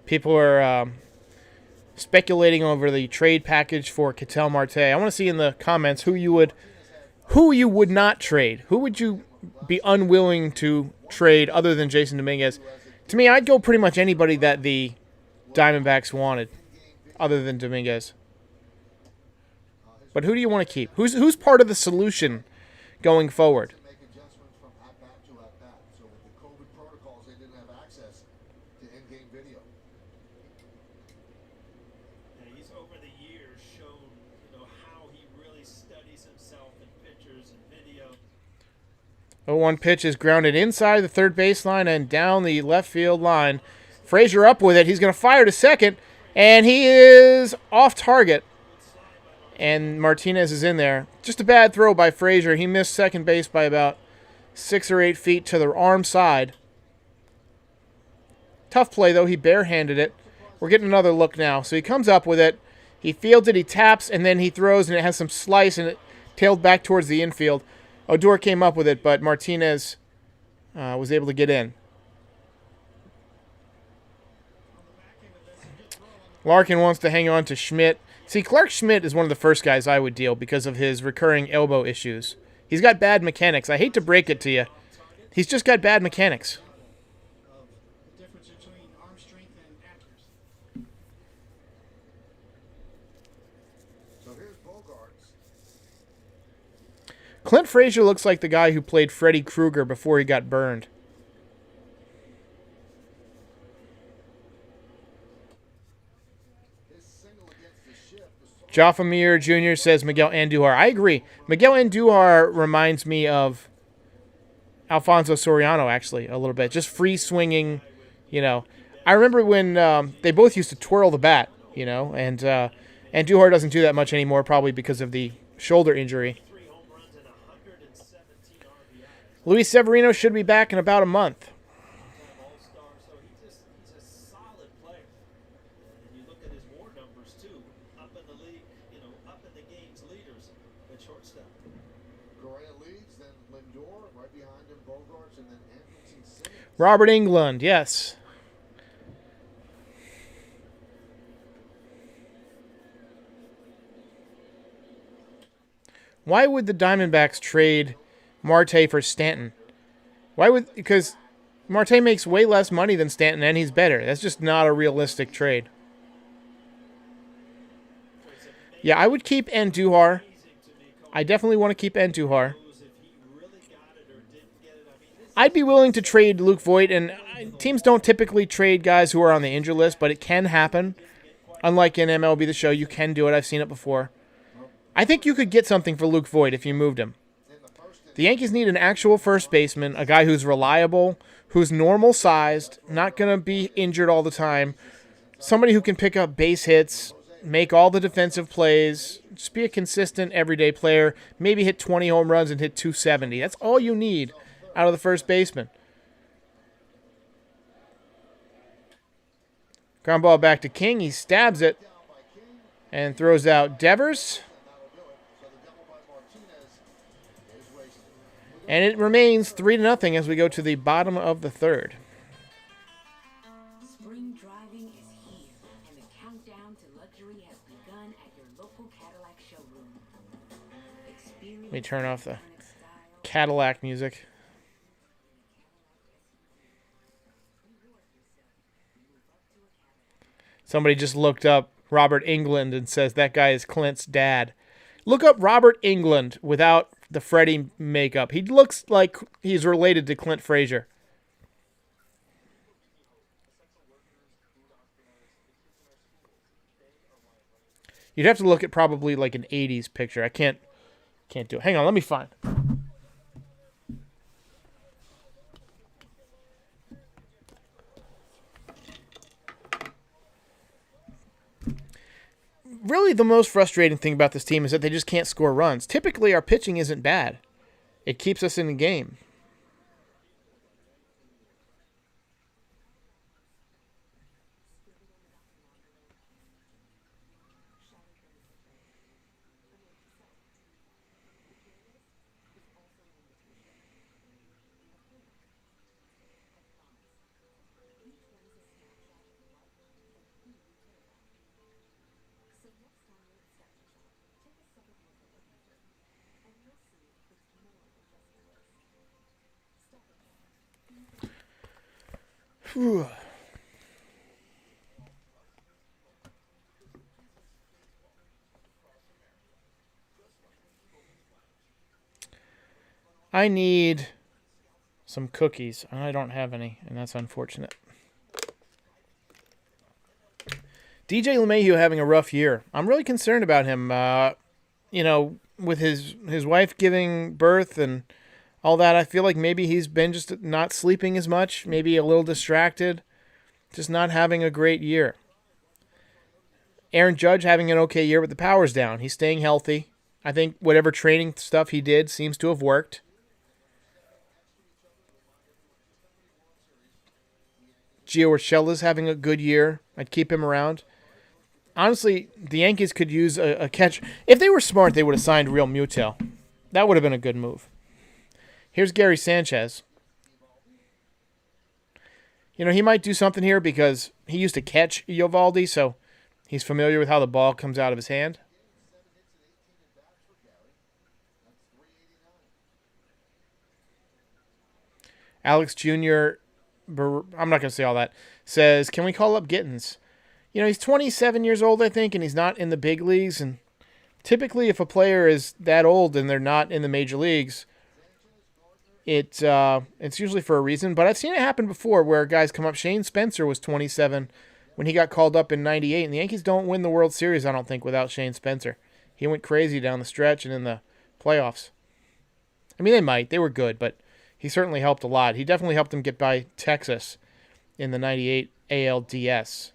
People are speculating over the trade package for Ketel Marte. I want to see in the comments who you would not trade. Who would you be unwilling to trade other than Jason Dominguez. To me, I'd go pretty much anybody that the Diamondbacks wanted other than Dominguez. But who do you want to keep? Who's part of the solution going forward? Make adjustments from at bat to at bat. So with the COVID protocols, they didn't have access to in-game video. And he's over the years shown, how he really studies himself in pictures and video. 0-1 pitch is grounded inside the third baseline and down the left field line. Frazier up with it. He's going to fire to second, and he is off target. And Martinez is in there. Just a bad throw by Frazier. He missed second base by about 6 or 8 feet to the arm side. Tough play, though. He barehanded it. We're getting another look now. So he comes up with it. He fields it. He taps, and then he throws, and it has some slice, and it tailed back towards the infield. Odor came up with it, but Martinez was able to get in. Larkin wants to hang on to Schmidt. See, Clark Schmidt is one of the first guys I would deal because of his recurring elbow issues. He's got bad mechanics. I hate to break it to you. He's just got bad mechanics. The difference between arm strength and accuracy. So here's Bogarts. Clint Frazier looks like the guy who played Freddy Krueger before he got burned. Jaffa Mir Jr. says Miguel Andujar. I agree. Miguel Andujar reminds me of Alfonso Soriano, actually, a little bit. Just free swinging, I remember when they both used to twirl the bat, and Andujar doesn't do that much anymore, probably because of the shoulder injury. Luis Severino should be back in about a month. Robert Englund, yes. Why would the Diamondbacks trade Marte for Stanton? Because Marte makes way less money than Stanton, and he's better. That's just not a realistic trade. Yeah, I would keep Andujar. I definitely want to keep Andujar. I'd be willing to trade Luke Voit, and teams don't typically trade guys who are on the injured list, but it can happen. Unlike in MLB The Show, you can do it. I've seen it before. I think you could get something for Luke Voit if you moved him. The Yankees need an actual first baseman, a guy who's reliable, who's normal-sized, not going to be injured all the time, somebody who can pick up base hits, make all the defensive plays, just be a consistent everyday player, maybe hit 20 home runs and hit 270. That's all you need out of the first baseman. Ground ball back to King. He stabs it and throws out Devers. And it remains 3-0 as we go to the bottom of the third. Spring driving is here, and the countdown to luxury has begun at your local Cadillac showroom. Let me turn off the Cadillac music. Somebody just looked up Robert Englund and says that guy is Clint's dad. Look up Robert Englund without the Freddie makeup. He looks like he's related to Clint Frazier. You'd have to look at probably like an 80s picture. I can't do it. Hang on, let me find. Really, the most frustrating thing about this team is that they just can't score runs. Typically, our pitching isn't bad. It keeps us in the game. Whew. I need some cookies. I don't have any, and that's unfortunate. DJ LeMahieu having a rough year. I'm really concerned about him. You know, with his wife giving birth and all that, I feel like maybe he's been just not sleeping as much, maybe a little distracted, just not having a great year. Aaron Judge having an okay year, but the power's down. He's staying healthy. I think whatever training stuff he did seems to have worked. Gio Urshela's having a good year. I'd keep him around. Honestly, the Yankees could use a catch. If they were smart, they would have signed Real Muto. That would have been a good move. Here's Gary Sanchez. You know, he might do something here because he used to catch Eovaldi, so he's familiar with how the ball comes out of his hand. Alex Jr., I'm not going to say all that, says, can we call up Gittins? You know, he's 27 years old, I think, and he's not in the big leagues. And typically, if a player is that old and they're not in the major leagues, it's usually for a reason. But I've seen it happen before where guys come up. Shane Spencer was 27 when he got called up in 98. And the Yankees don't win the World Series, I don't think, without Shane Spencer. He went crazy down the stretch and in the playoffs. I mean, they might. They were good, but he certainly helped a lot. He definitely helped them get by Texas in the 98 ALDS.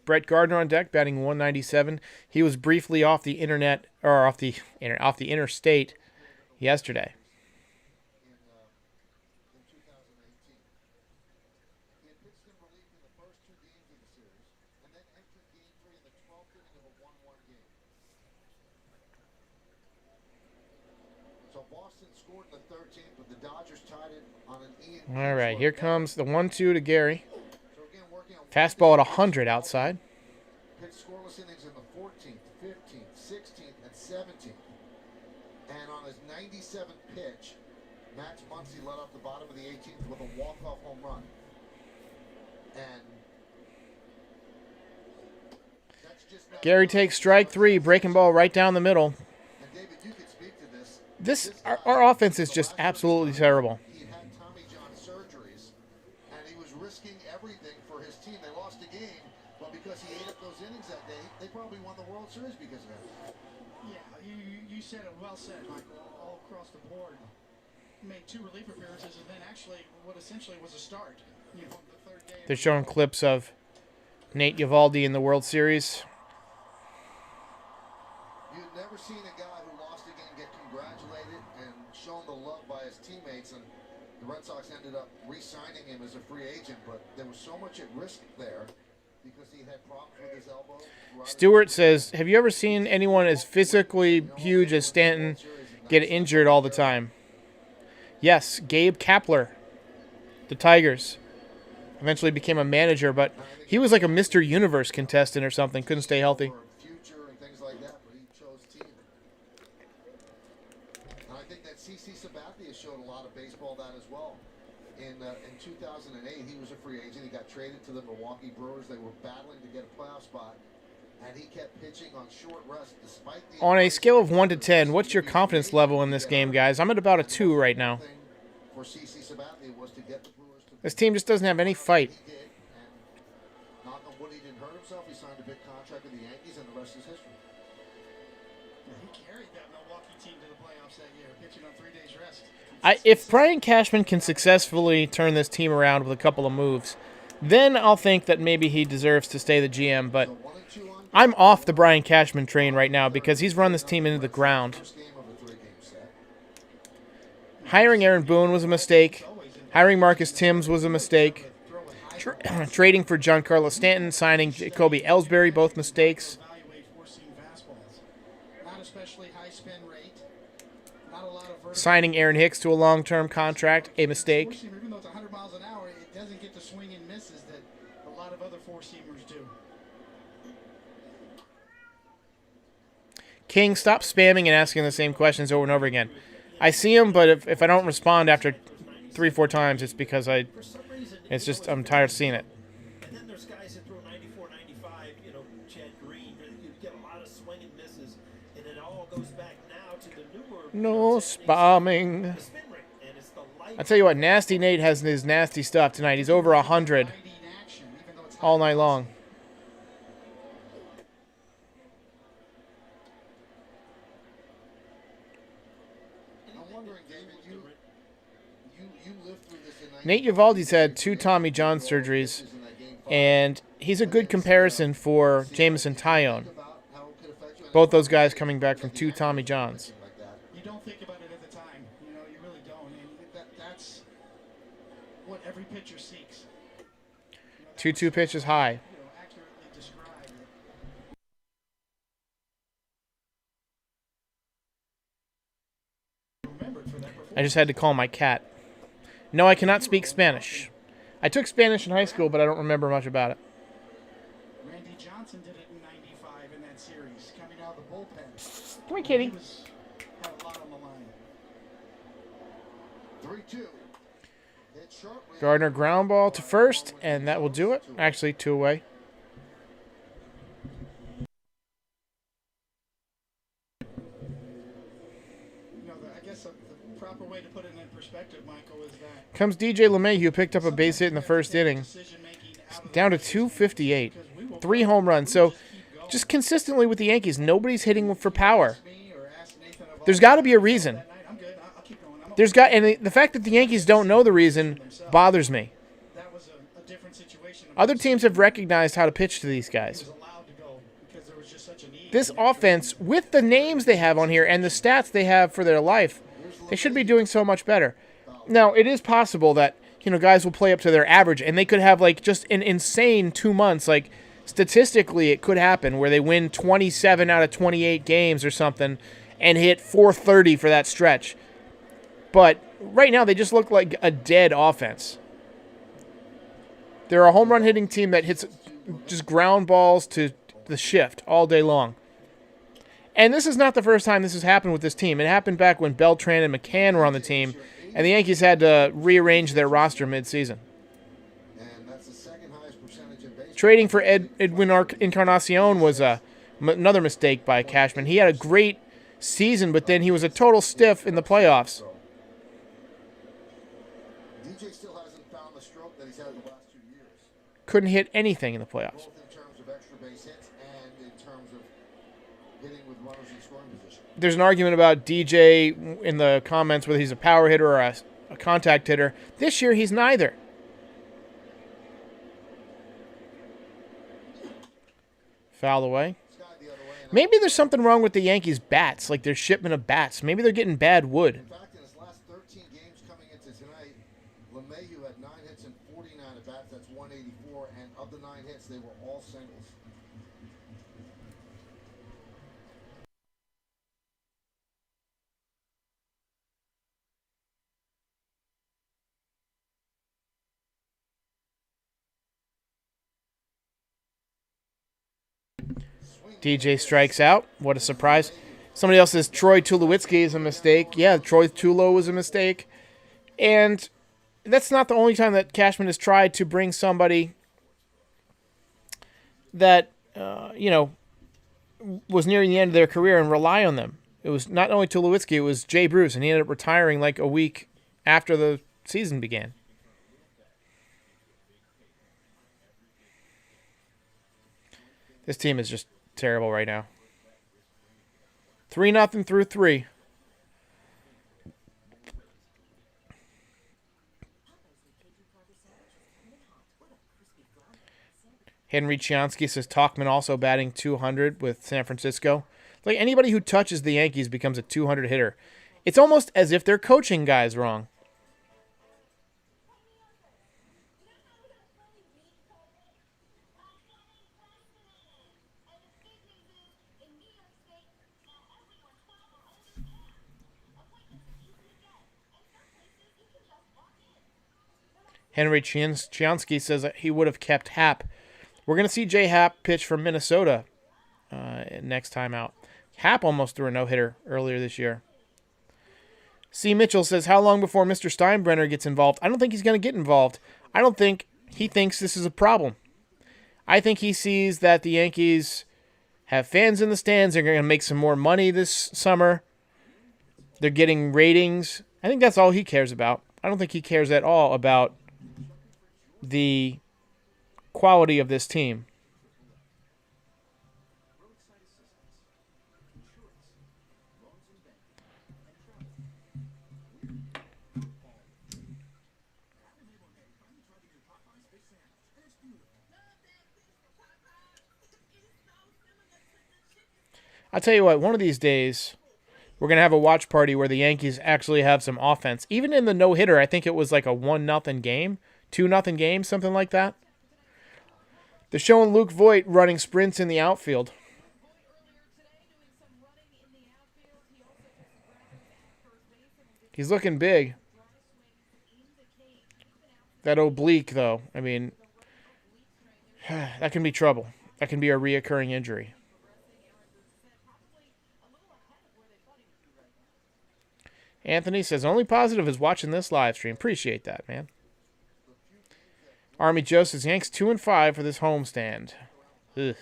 Brett Gardner on deck, batting 197. He was briefly off the internet or off the interstate yesterday. All right, here comes the 1-2 to Gary. Fastball at 100 outside. Pitched scoreless innings in the 14th, 15th, 16th, and 17th. And on his 97th pitch, Max Muncy led off the bottom of the 18th with a walk-off home run. And that's just Gary takes strike 3, breaking ball right down the middle. And David, you could speak to this. Our offense is just absolutely terrible. He had Tommy John surgeries, and he was risking everything for his team. They lost the game, but because he ate up those innings that day, they probably won the World Series because of it. Yeah, you said it well said, Michael, all across the board. He made 2 relief appearances and then actually what essentially was a start. You know, the third game. They're showing clips of Nate Eovaldi in the World Series. You've never seen a guy who lost a game get congratulated and shown the love by his teammates, and the Red Sox ended up re-signing him as a free agent, but there was so much at risk there because he had problems with his elbow. Stewart says, have you ever seen anyone as physically huge as Stanton get injured all the time? Yes, Gabe Kapler, the Tigers. Eventually became a manager, but he was like a Mr. Universe contestant or something. Couldn't stay healthy. Future and things like that, but he chose team. And I think that CC Sabathia showed a lot of baseball that as well. In 2008, he was a free agent. He got traded to the Milwaukee Brewers. They were battling to get a playoff spot, and he kept pitching on short rest despite the. On a scale of 1 to 10, what's your confidence level in this game, guys? I'm at about a 2 right now. For CC Sabathia was to get the Brewers to. This team just doesn't have any fight. He did, and knock on wood, he didn't hurt himself. He signed a big contract with the Yankees, and the rest is history. Yeah, he carried that Milwaukee team to the playoffs that year, pitching on 3 days rest. If Brian Cashman can successfully turn this team around with a couple of moves, then I'll think that maybe he deserves to stay the GM. But I'm off the Brian Cashman train right now because he's run this team into the ground. Hiring Aaron Boone was a mistake. Hiring Marcus Timms was a mistake. Trading for Giancarlo Stanton, signing Jacoby Ellsbury, both mistakes. Evaluate four-seam fastballs. Not especially high spin rate. Not a lot of vertical. Signing Aaron Hicks to a long-term contract, a mistake. Four-seamer, even though it's 100 miles an hour, it doesn't get the swing and misses that a lot of other four-seamers do. King, stop spamming and asking the same questions over and over again. I see them, but if I don't respond after 3-4 times, it's because it's just I'm tired of seeing it. And then there's guys that throw 94, 95, you know, Chad Green. You get a lot of swing and misses, and it all goes back now to the newer. No spamming. I tell you what, Nasty Nate has his nasty stuff tonight. He's over 100 all night long. Nate Eovaldi's had 2 Tommy John surgeries, and he's a good comparison for Jameson Tyone. Both those guys coming back from 2 Tommy Johns. You don't think about it at the time. You know, you really don't. And that's what every pitcher seeks. 2-2 pitches high. You know, accurately described. I just had to call my cat. No, I cannot speak Spanish. I took Spanish in high school, but I don't remember much about it. Randy Johnson did it in '95 in that series, coming out of the bullpen. Come here, kitty. He had a lot on the line. 3-2. Hit sharply. Gardner ground ball to first, and that will do it. Actually, 2 away. You know, I guess the proper way to put it in perspective, Michael, is that Comes DJ LeMahieu, who picked up a base hit in the first inning. Down to 258. 3 home runs. So just consistently with the Yankees, nobody's hitting for power. There's got to be a reason. And the fact that the Yankees don't know the reason bothers me. that was a different situation. Other teams have recognized how to pitch to these guys. He was allowed to go because there was just such a need. This offense, with the names they have on here and the stats they have for their life, they should be doing so much better. Now, it is possible that, you know, guys will play up to their average, and they could have, like, just an insane 2 months. Like, statistically, it could happen where they win 27 out of 28 games or something and hit 430 for that stretch. But right now, they just look like a dead offense. They're a home run hitting team that hits just ground balls to the shift all day long. And this is not the first time this has happened with this team. It happened back when Beltran and McCann were on the team, and the Yankees had to rearrange their roster midseason. Trading for Edwin Encarnacion was another mistake by Cashman. He had a great season, but then he was a total stiff in the playoffs. DJ still hasn't found the stroke that he's had the last 2 years. Couldn't hit anything in the playoffs. Both in terms of extra base hits and in terms of hitting with runners in scoring position. There's an argument about DJ in the comments whether he's a power hitter or a contact hitter. This year, he's neither. Foul away. Maybe there's something wrong with the Yankees' bats, like their shipment of bats. Maybe they're getting bad wood. In fact, in his last 13 games coming into tonight, LeMahieu had 9 hits and 49 at bats. That's 184, and of the 9 hits, they were all singles. DJ strikes out. What a surprise. Somebody else says Troy Tulowitzki is a mistake. Yeah, Troy Tulo was a mistake. And that's not the only time that Cashman has tried to bring somebody that, was nearing the end of their career and rely on them. It was not only Tulowitzki, it was Jay Bruce, and he ended up retiring like a week after the season began. This team is just terrible right now. 3-0 through 3. Henry Chiansky says Talkman also batting 200 with San Francisco. Like anybody who touches the Yankees becomes a 200 hitter. It's almost as if their coaching guy is wrong. Henry Chiansky says that he would have kept Happ. We're going to see Jay Happ pitch for Minnesota next time out. Happ almost threw a no-hitter earlier this year. C. Mitchell says, how long before Mr. Steinbrenner gets involved? I don't think he's going to get involved. I don't think he thinks this is a problem. I think he sees that the Yankees have fans in the stands. They're going to make some more money this summer. They're getting ratings. I think that's all he cares about. I don't think he cares at all about the quality of this team. I'll tell you what, one of these days, we're going to have a watch party where the Yankees actually have some offense. Even in the no-hitter, I think it was like a 1-0 game, 2-0 game, something like that. They're showing Luke Voigt running sprints in the outfield. He's looking big. That oblique, though, I mean, that can be trouble. That can be a reoccurring injury. Anthony says, only positive is watching this live stream. Appreciate that, man. Army Joe says, Yanks 2-5 for this homestand. Ugh.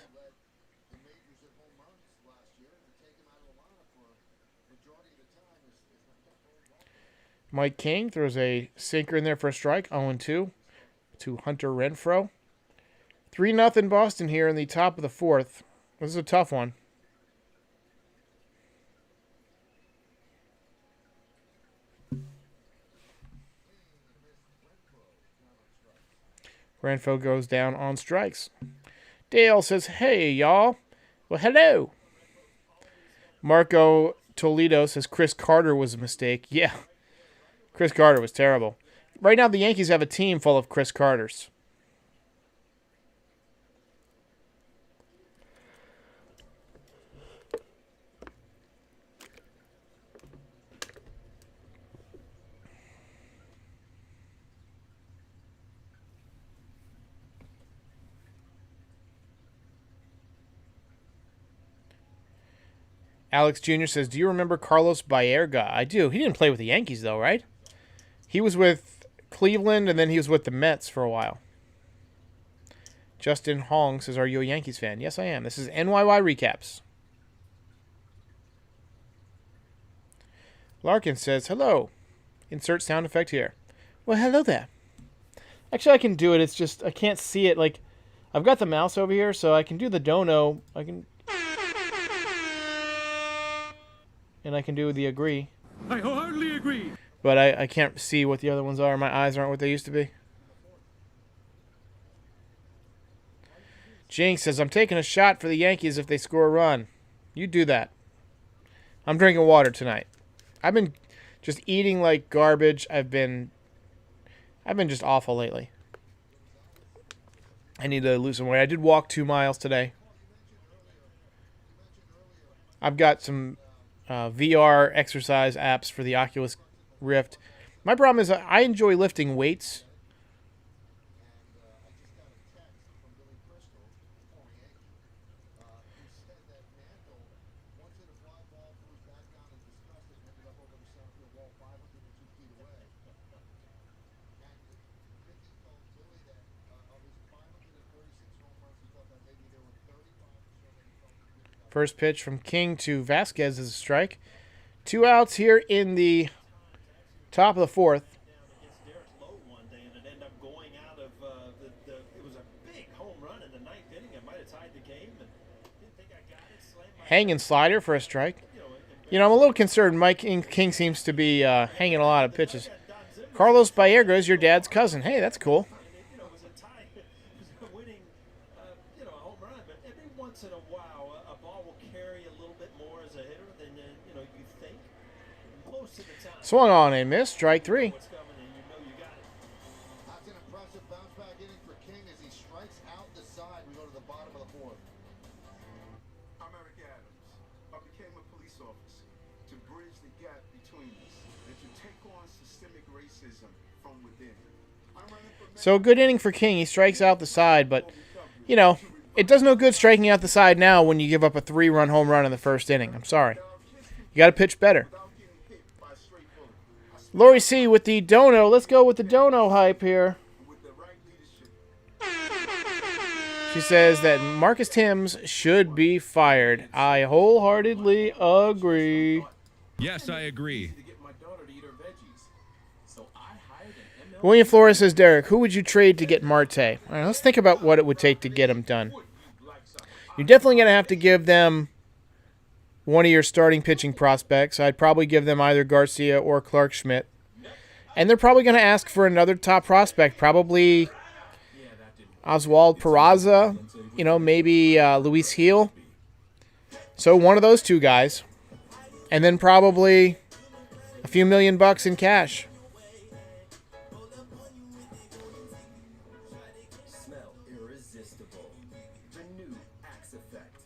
Mike King throws a sinker in there for a strike. 0-2 to Hunter Renfroe. 3-0 Boston here in the top of the fourth. This is a tough one. Renfroe goes down on strikes. Dale says, hey, y'all. Well, hello. Marco Toledo says Chris Carter was a mistake. Yeah, Chris Carter was terrible. Right now, the Yankees have a team full of Chris Carters. Alex Jr. says, do you remember Carlos Baerga? I do. He didn't play with the Yankees, though, right? He was with Cleveland, and then he was with the Mets for a while. Justin Hong says, are you a Yankees fan? Yes, I am. This is NYY Recaps. Larkin says, hello. Insert sound effect here. Well, hello there. Actually, I can do it. It's just I can't see it. Like, I've got the mouse over here, so I can do the dono. And I can do the agree. I wholeheartedly agree. But I can't see what the other ones are. My eyes aren't what they used to be. Jinx says, I'm taking a shot for the Yankees if they score a run. You do that. I'm drinking water tonight. I've been just eating like garbage. I've been just awful lately. I need to lose some weight. I did walk 2 miles today. I've got some VR exercise apps for the Oculus Rift. My problem is I enjoy lifting weights. First pitch from King to Vasquez is a strike. 2 outs here in the top of the fourth. Hanging slider for a strike. You know, I'm a little concerned. Mike King seems to be hanging a lot of pitches. Carlos Baerga is your dad's cousin. Hey, that's cool. Swung on and missed. Strike 3. That's an impressive bounce back inning for King as he strikes out the side. We go to the bottom of the fourth. I'm Eric Adams. I became a police officer to bridge the gap between us and to take on systemic racism from within. So good inning for King. He strikes out the side, but, you know, it does no good striking out the side now when you give up a 3-run home run in the first inning. I'm sorry. You got to pitch better. Lori C with the dono. Let's go with the dono hype here. With the right leadership, She says that Marcus Timms should be fired. I wholeheartedly agree. Yes, I agree. to get my daughter to eat her veggies. So I hired an ML William Flores says, Derek, who would you trade to get Marte? All right, let's think about what it would take to get him done. You're definitely going to have to give them one of your starting pitching prospects. I'd probably give them either Garcia or Clark Schmidt. And they're probably going to ask for another top prospect, probably Oswald Peraza, maybe Luis Heel. So one of those two guys. And then probably a few $1,000,000 in cash. Smell irresistible. The new Axe Effect.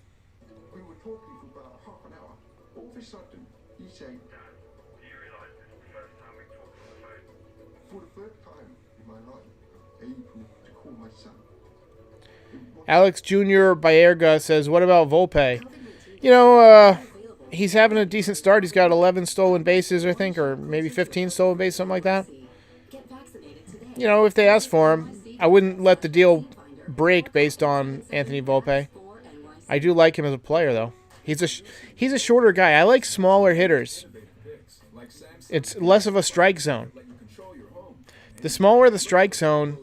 We were talking for about half an hour. All of a sudden, he said, Dad, do you realise this is the first time we talked on the phone? for the third time in my life, able to call my son. Alex Jr. Baerga says, what about Volpe? He's having a decent start. He's got 11 stolen bases, I think, or maybe 15 stolen bases, something like that. If they ask for him, I wouldn't let the deal break based on Anthony Volpe. I do like him as a player, though. He's a shorter guy. I like smaller hitters. It's less of a strike zone. The smaller the strike zone,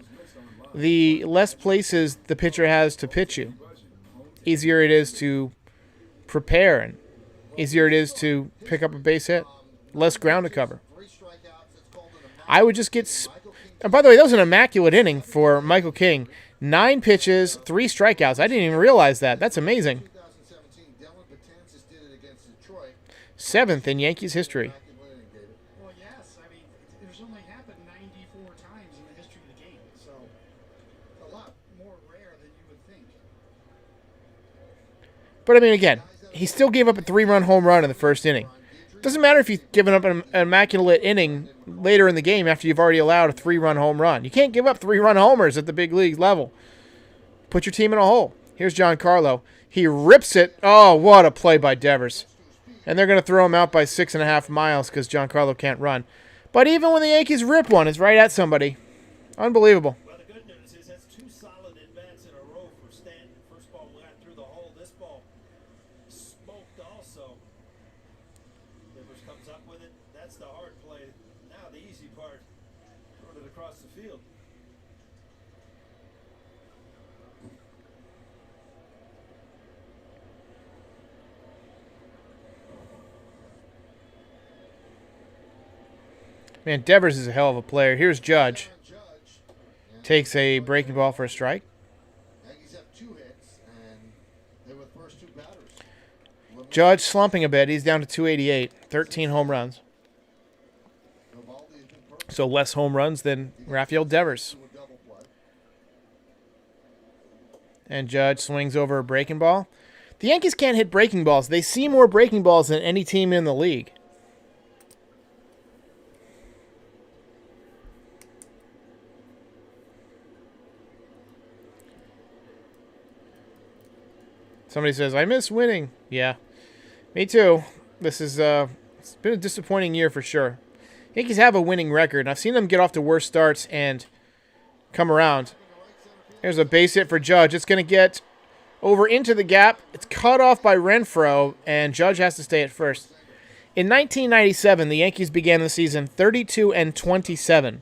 the less places the pitcher has to pitch you. Easier it is to prepare and easier it is to pick up a base hit. Less ground to cover. I would just get... And by the way, that was an immaculate inning for Michael King. 9 pitches, 3 strikeouts. I didn't even realize that. That's amazing. 7th in Yankees history. Well, yes. I mean, there's only happened 94 times in the history of the game, so a lot more rare than you would think. But, I mean, again, he still gave up a 3-run home run in the first inning. Doesn't matter if you've given up an immaculate inning later in the game after you've already allowed a 3-run home run. You can't give up 3-run homers at the big league level. Put your team in a hole. Here's Giancarlo. He rips it. Oh, what a play by Devers. And they're going to throw him out by 6.5 miles because Giancarlo can't run. But even when the Yankees rip one, it's right at somebody. Unbelievable. Well, the good news is that's 2 solid at-bats in a row for Stanton. First ball went through the hole. This ball smoked also. Rivers comes up with it. That's the hard play. Now the easy part. Throwing it across the field. Man, Devers is a hell of a player. Here's Judge. Takes a breaking ball for a strike. Yankees have 2 hits, and they were the first 2 batters. Judge slumping a bit. He's down to 288. 13 home runs. So less home runs than Rafael Devers. And Judge swings over a breaking ball. The Yankees can't hit breaking balls. They see more breaking balls than any team in the league. Somebody says, I miss winning. Yeah, me too. This is it's been a disappointing year for sure. Yankees have a winning record, and I've seen them get off to worse starts and come around. Here's a base hit for Judge. It's going to get over into the gap. It's cut off by Renfroe, and Judge has to stay at first. In 1997, the Yankees began the season 32-27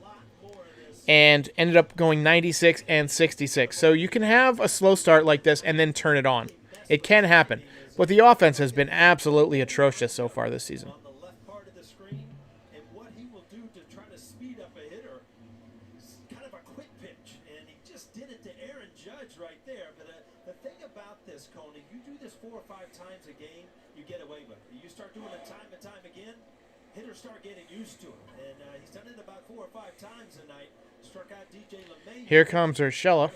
and ended up going 96-66. So you can have a slow start like this and then turn it on. It can happen. But the offense has been absolutely atrocious so far this season. On the left part of the screen, and what he will do to try to speed up a hitter is kind of a quick pitch, and he just did it to Aaron Judge right there. But the thing about this, Coney, you do this 4 or 5 times a game, you get away with it. You start doing it time and time again, hitters start getting used to it. And he's done it about 4 or 5 times a night. Struck out DJ LeMay. Here comes Urshela.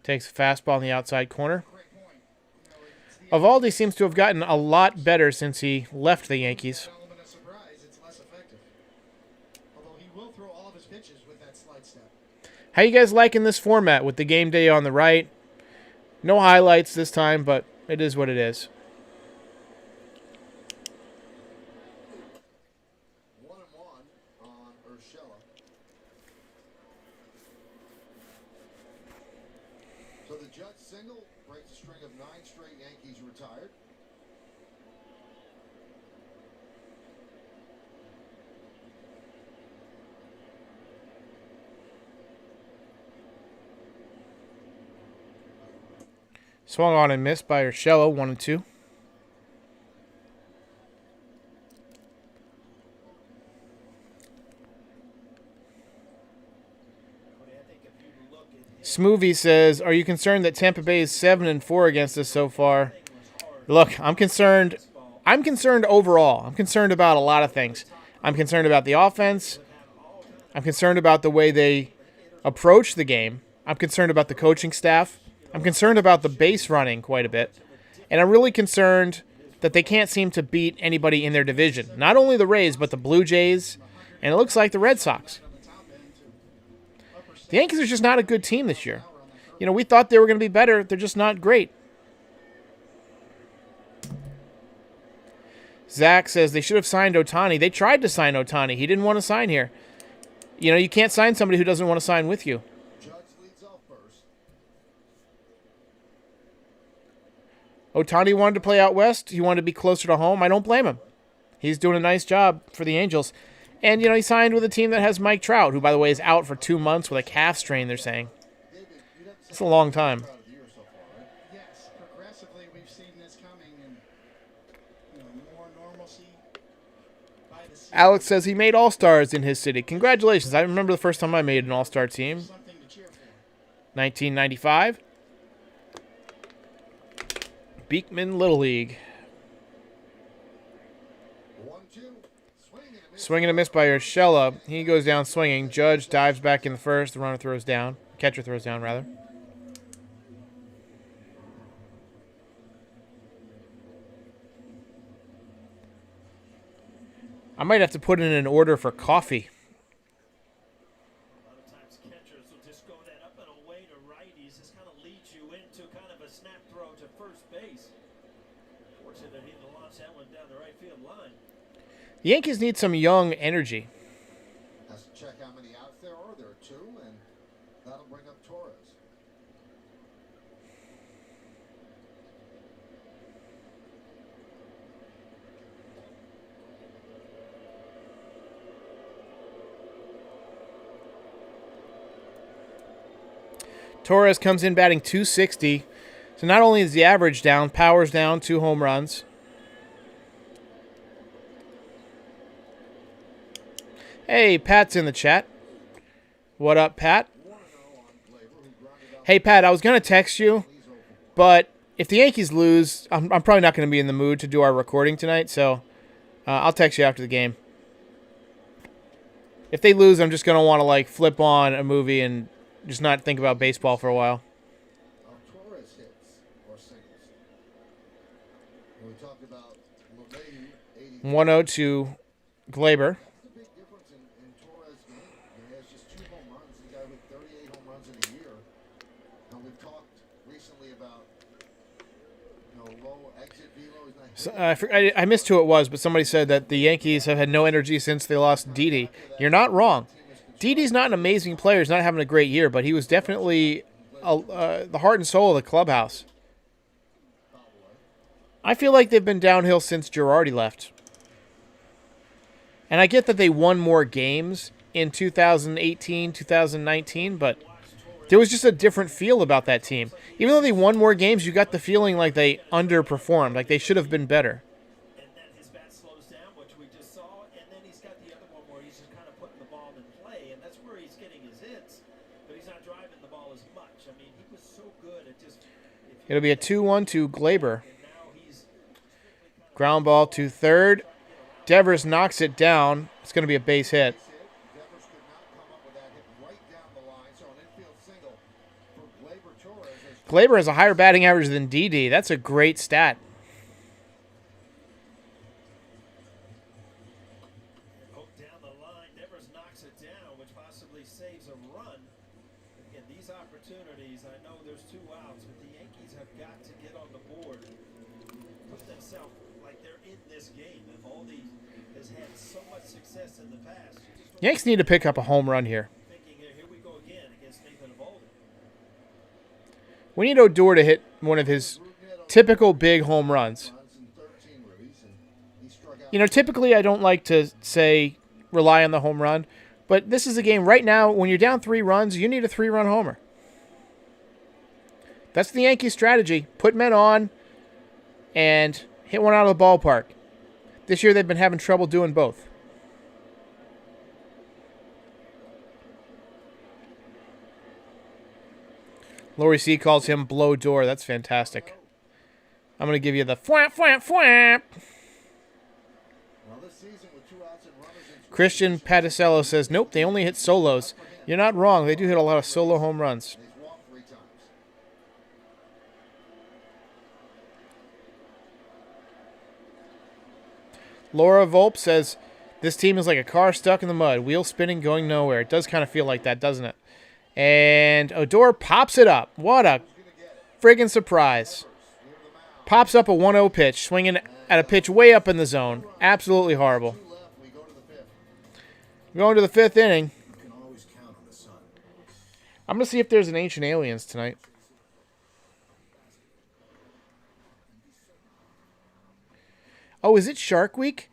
Takes a fastball in the outside corner. Evaldi seems to have gotten a lot better since he left the Yankees. Element of surprise, it's less effective. Although he will throw all of his pitches with that slide step. How you guys liking this format with the game day on the right? No highlights this time, but it is what it is. 1-1. Urshela. So the Judge single breaks a string of 9 straight Yankees retired. Swung on and missed by Urshela, 1-2. Smoothie says, "Are you concerned that Tampa Bay is 7-4 against us so far?" Look, I'm concerned. I'm concerned overall. I'm concerned about a lot of things. I'm concerned about the offense. I'm concerned about the way they approach the game. I'm concerned about the coaching staff. I'm concerned about the base running quite a bit. And I'm really concerned that they can't seem to beat anybody in their division. Not only the Rays, but the Blue Jays, and it looks like the Red Sox. The Yankees are just not a good team this year. You know, we thought they were going to be better. They're just not great. Zach says they should have signed Ohtani. They tried to sign Ohtani. He didn't want to sign here. You know, you can't sign somebody who doesn't want to sign with you. Ohtani wanted to play out west. He wanted to be closer to home. I don't blame him. He's doing a nice job for the Angels. And, you know, he signed with a team that has Mike Trout, who, by the way, is out for 2 months with a calf strain, they're saying. It's a long time. Yes, progressively we've seen this coming, and more normalcy by the season. Alex says he made All-Stars in his city. Congratulations. I remember the first time I made an All-Star team. Something to cheer for. 1995. Beekman Little League. 1-2. Swing and a miss by Urshela. He goes down swinging. Judge dives back in the first. The runner throws down. Catcher throws down, rather. I might have to put in an order for coffee. A lot of times catchers will just go that up and away to righties. This kind of leads you into kind of a snap throw to first base. Fortunate he didn't launch that one down the right field line. The Yankees need some young energy. Has to check how many outs there are. There are 2, and that'll bring up Torres. Torres comes in batting .260. So not only is the average down, power's down, 2 home runs. Hey, Pat's in the chat. What up, Pat? Hey, Pat, I was going to text you, but if the Yankees lose, I'm probably not going to be in the mood to do our recording tonight, so I'll text you after the game. If they lose, I'm just going to want to, like, flip on a movie and just not think about baseball for a while. Torres hits or singles. We talked about LeMahieu, 80. 1-0 to Glaber. That's the big difference in Torres' game. He has just 2 home runs. He's got 38 home runs in a year. And we've talked recently about low exit velo. He's not So, I missed who it was, but somebody said that the Yankees have had no energy since they lost Didi. You're not wrong. Didi's not an amazing player. He's not having a great year, but he was definitely the heart and soul of the clubhouse. I feel like they've been downhill since Girardi left. And I get that they won more games in 2018, 2019, but there was just a different feel about that team. Even though they won more games, you got the feeling like they underperformed, like they should have been better. And then his bat slows down, which we just saw, and then he's got the other one where he's just kind of putting the ball in play, and that's where he's getting his hits, but he's not driving the ball as much. I mean, he was so good at just... It'll be a 2-1 to Glaber. Ground ball to third. Devers knocks it down. It's going to be a base hit. Devers could not come up with that hit right down the line. So an infield single for Glaber Torres. Glaber has a higher batting average than Didi. That's a great stat. Hooked down the line, Devers knocks it down, which possibly saves a run. Again, these opportunities, I know there's 2 outs, but the Yankees have got to get on the board. Put themselves like they're in this game. If all these has had so much success in the past. Yanks need to pick up a home run here. Thinking, here we go again against Nathan Eovaldi. We need Odor to hit one of his typical big home runs. You know, typically I don't like to say rely on the home run, but this is a game right now, when you're down 3 runs, you need a 3-run homer. That's the Yankees' strategy. Put men on and hit one out of the ballpark. This year they've been having trouble doing both. Lori C calls him Blow Door. That's fantastic. I'm going to give you the fwap, fwap, fwap. Christian Paticello says, nope, they only hit solos. You're not wrong. They do hit a lot of solo home runs. Laura Volpe says, this team is like a car stuck in the mud. Wheel spinning, going nowhere. It does kind of feel like that, doesn't it? And Odor pops it up. What a friggin' surprise. Pops up a 1-0 pitch, swinging at a pitch way up in the zone. Absolutely horrible. Going to the 5th inning. I'm going to see if there's an Ancient Aliens tonight. Oh, is it Shark Week?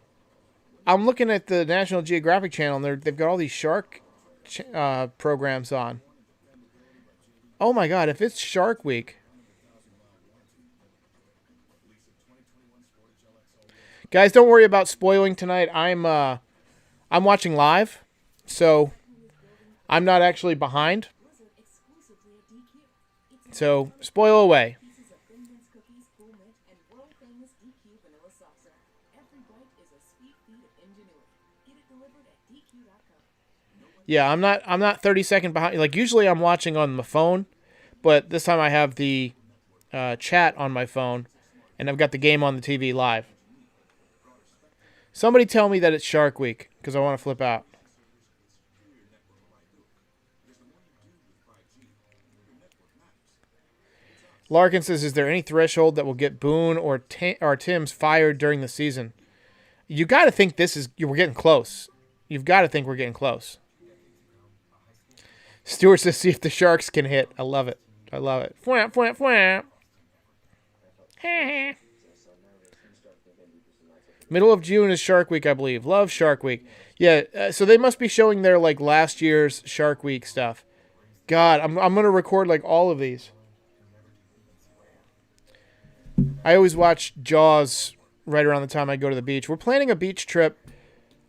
I'm looking at the National Geographic Channel, and they've got all these shark programs on. Oh my God, if it's Shark Week. Guys, don't worry about spoiling tonight. I'm watching live, so I'm not actually behind. So, spoil away. Yeah, I'm not 30 seconds behind. Like, usually I'm watching on my phone, but this time I have the chat on my phone, and I've got the game on the TV live. Somebody tell me that it's Shark Week, because I want to flip out. Larkin says, is there any threshold that will get Boone or Timms fired during the season? You got to think we're getting close. You've got to think we're getting close. Stewart says, see if the Sharks can hit. I love it. I love it. Fwamp, fwamp, fwamp. Middle of June is Shark Week, I believe. Love Shark Week. Yeah, so they must be showing their, like, last year's Shark Week stuff. God, I'm going to record, like, all of these. I always watch Jaws right around the time I go to the beach. We're planning a beach trip,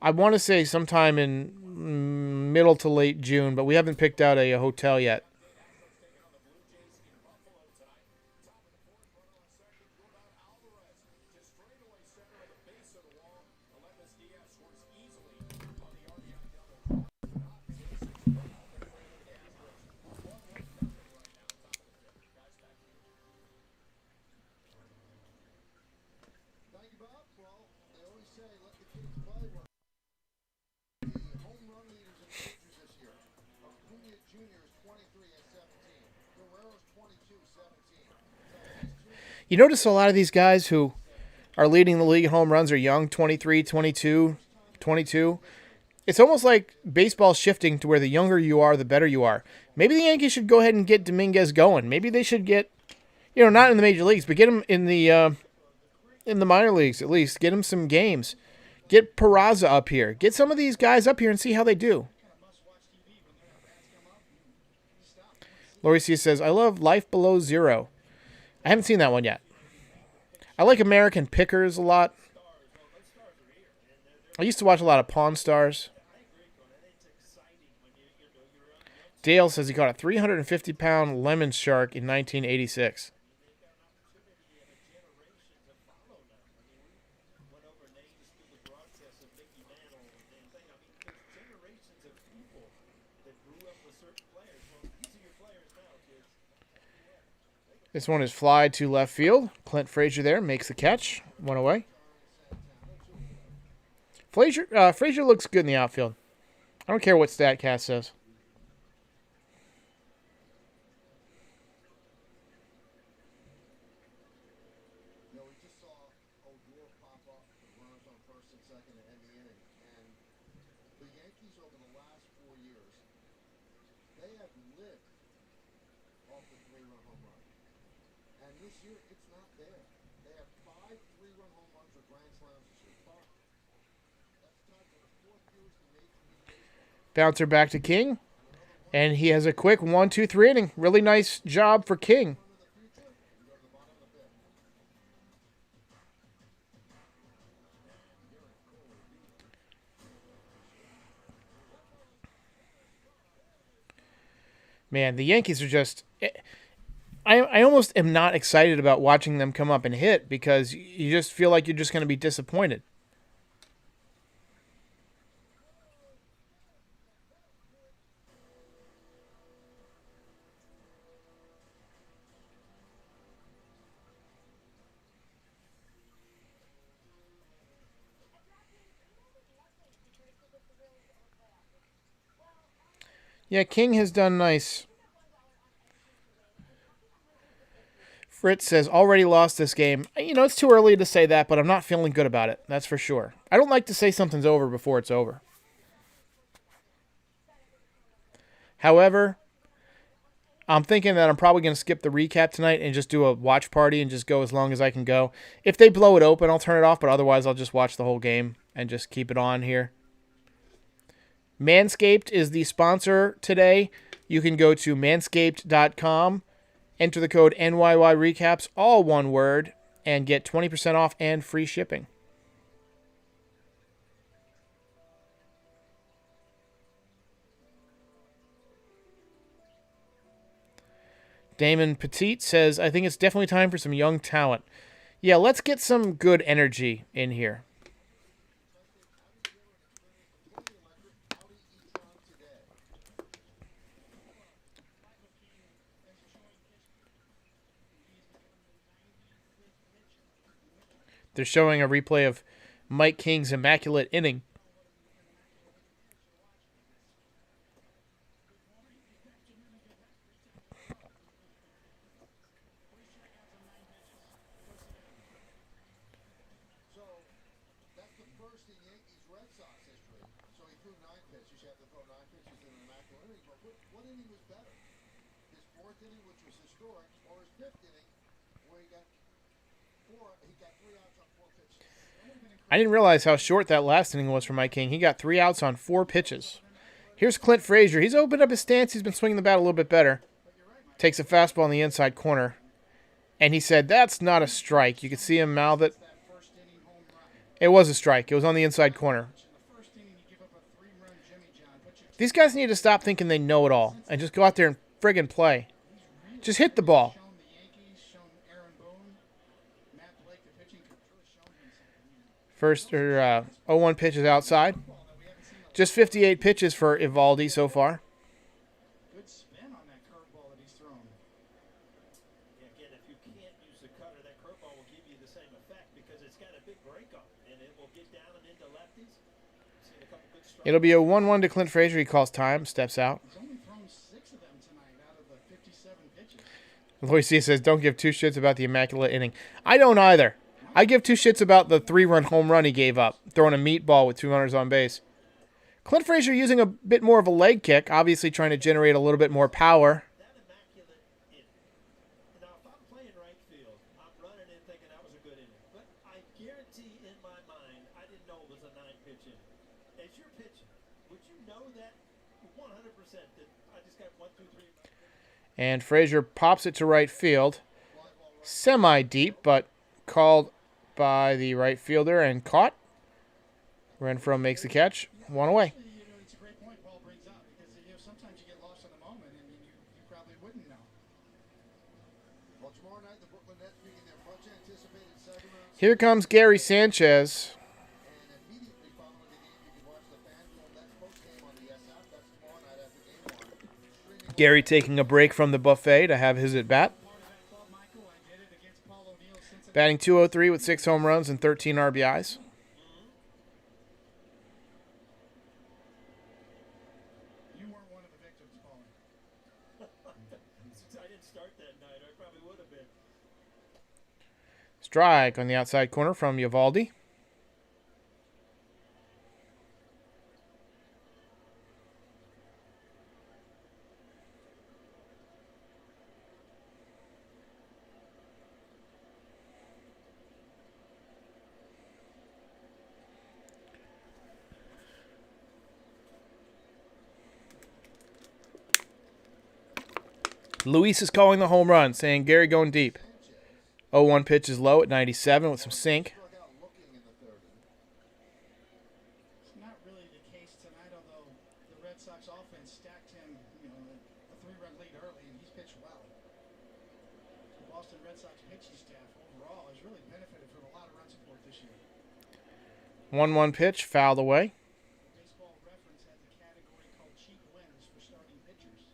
I want to say sometime in middle to late June, but we haven't picked out a hotel yet. You notice a lot of these guys who are leading the league in home runs are young, 23, 22, 22. It's almost like baseball's shifting to where the younger you are, the better you are. Maybe the Yankees should go ahead and get Dominguez going. Maybe they should get, not in the major leagues, but get him in the minor leagues at least. Get him some games. Get Peraza up here. Get some of these guys up here and see how they do. Lori C says, I love Life Below Zero. I haven't seen that one yet. I like American Pickers a lot. I used to watch a lot of Pawn Stars. Dale says he caught a 350-pound lemon shark in 1986. This one is fly to left field. Clint Frazier there makes the catch. One away. Frazier looks good in the outfield. I don't care what StatCast says. We just saw Odor pop up runners on first and second, and the they have lived off the 3-run home run. And this year, it's not there. They have 5 3-run home runs or grand slams this year. 5. That's tied for the 4th fewest in Major League Baseball. Bouncer back to King. And he has a quick 1-2-3 inning. Really nice job for King. Man, the Yankees are just... I almost am not excited about watching them come up and hit because you just feel like you're just going to be disappointed. Yeah, King has done nice. Fritz says, already lost this game. You know, it's too early to say that, but I'm not feeling good about it. That's for sure. I don't like to say something's over before it's over. However, I'm thinking that I'm probably going to skip the recap tonight and just do a watch party and just go as long as I can go. If they blow it open, I'll turn it off, but otherwise I'll just watch the whole game and just keep it on here. Manscaped is the sponsor today. You can go to manscaped.com, enter the code NYY Recaps, all one word, and get 20% off and free shipping. Damon Petit says, I think it's definitely time for some young talent. Yeah, let's get some good energy in here. They're showing a replay of Mike King's immaculate inning. So, that's the first in Yankees Red Sox history. So he threw 9 pitches. You have to throw 9 pitches in an immaculate inning. But what inning was better? His 4th inning, which was historic, or his 5th inning, where he got 3 outs on 4 pitches. I didn't realize how short that last inning was for Mike King. He got 3 outs on 4 pitches. Here's Clint Frazier. He's opened up his stance. He's been swinging the bat a little bit better. Takes a fastball in the inside corner. And he said, that's not a strike. You could see him mouth it. It was a strike. It was on the inside corner. These guys need to stop thinking they know it all and just go out there and friggin' play. Just hit the ball. First, 0-1 pitches outside. Just 58 pitches for Eovaldi so far. Good spin on that curveball that he's thrown. Yeah, again, if you can't use the cutter, that curveball will give you the same effect because it's got a big break on it, and it will get down and into lefties. Seen a couple good strikes. It'll be a 1-1 to Clint Frazier. He calls time, steps out. He's only thrown 6 of them tonight out of the 57 pitches. Lois C says, don't give 2 shits about the immaculate inning. I don't either. I give 2 shits about the 3-run home run he gave up, throwing a meatball with 2 runners on base. Clint Frazier using a bit more of a leg kick, obviously trying to generate a little bit more power. That immaculate inning. Now, if I'm playing right field, I'm running in thinking that was a good inning. But I guarantee in my mind, I didn't know it was a 9-pitch inning. As you're pitching, would you know that 100% that I just got 1, 2, 3? And Frazier pops it to right field. Semi-deep, but called by the right fielder and caught. Renfroe makes the catch. 1 away. It's a great point Paul brings up because sometimes you get lost in the moment and you probably wouldn't know. Well, tomorrow night, the Brooklyn Nets begin their much-anticipated 7-round. Here comes Gary Sanchez. And immediately following the game, you can watch the fan film. That's post-game on the SF. That's tomorrow night after game 1. Gary taking a break from the buffet to have his at-bat. Batting .203 with 6 home runs and 13 RBIs. You weren't one of the victims, Paul. Since I didn't start that night, I probably would have been. Strike on the outside corner from Eovaldi. Luis is calling the home run, saying Gary going deep. 0-1 pitch is low at 97 with some sink. It's not really the case tonight, although the Red Sox offense stacked him, a 3-run lead early, and he's pitched well. The Boston Red Sox pitching staff overall has really benefited from a lot of run support this year. 1-1 pitch, fouled away. Baseball Reference has a category called cheap wins for starting pitchers.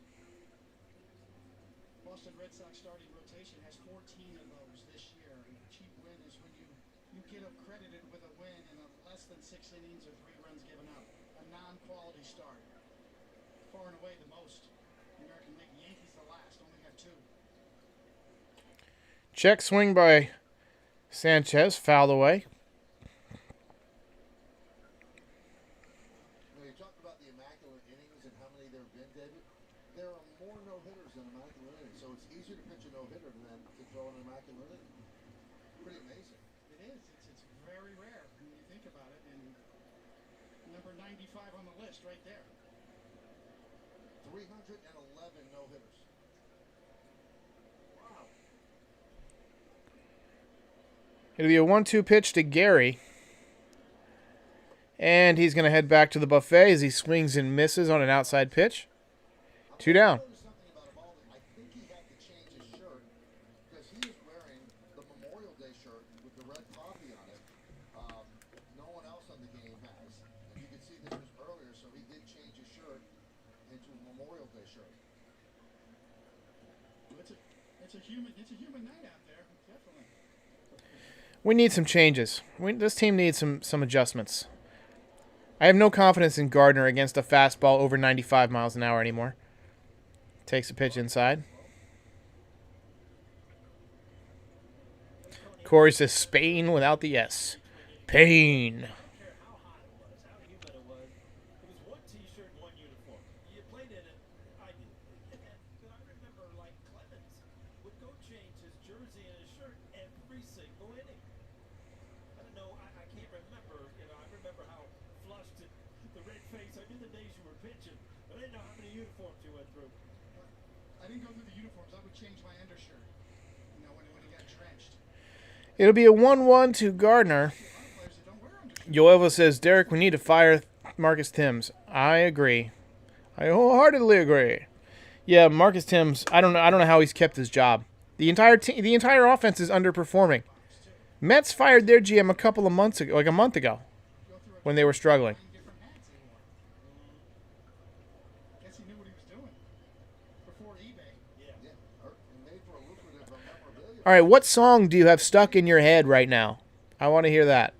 Boston Red Sox starting rotation has 14 of those this year. And a cheap win is when you get credited with a win in less than 6 innings or 3 runs given up. A non-quality start. Far and away the most. The American League. Yankees the last, only have 2. Check swing by Sanchez, fouled away. You talked about the immaculate innings and how many there have been, David. There are more no-hitters than immaculate innings, so it's easier to pitch a no-hitter than to throw an immaculate inning. Pretty amazing. It is. It's very rare when you think about it. And number 95 on the list right there. 311 no-hitters. Wow. It'll be a 1-2 pitch to Gary. And he's going to head back to the buffet as he swings and misses on an outside pitch. 2 down. Something about Evaldi. I think he had to change his shirt because he is wearing the Memorial Day shirt with the red poppy on it. No one else on the game has. And you can see this was earlier, so he did change his shirt into a Memorial Day shirt. It's a human night out there, definitely. We need some changes. This team needs some adjustments. I have no confidence in Gardner against a fastball over 95 miles an hour anymore. Takes a pitch inside. Corey says Spain without the S. Pain. I didn't go through the uniforms. I would change my undershirt, when he got drenched. It'll be a 1-1 to Gardner. Yoeva says, Derek, we need to fire Marcus Thames. I agree. I wholeheartedly agree. Yeah, Marcus Thames, I don't know how he's kept his job. The entire offense is underperforming. Mets fired their GM a couple of months ago, like a month ago, when they were struggling. Guess he knew what he was doing before eBay. All right, what song do you have stuck in your head right now? I want to hear that.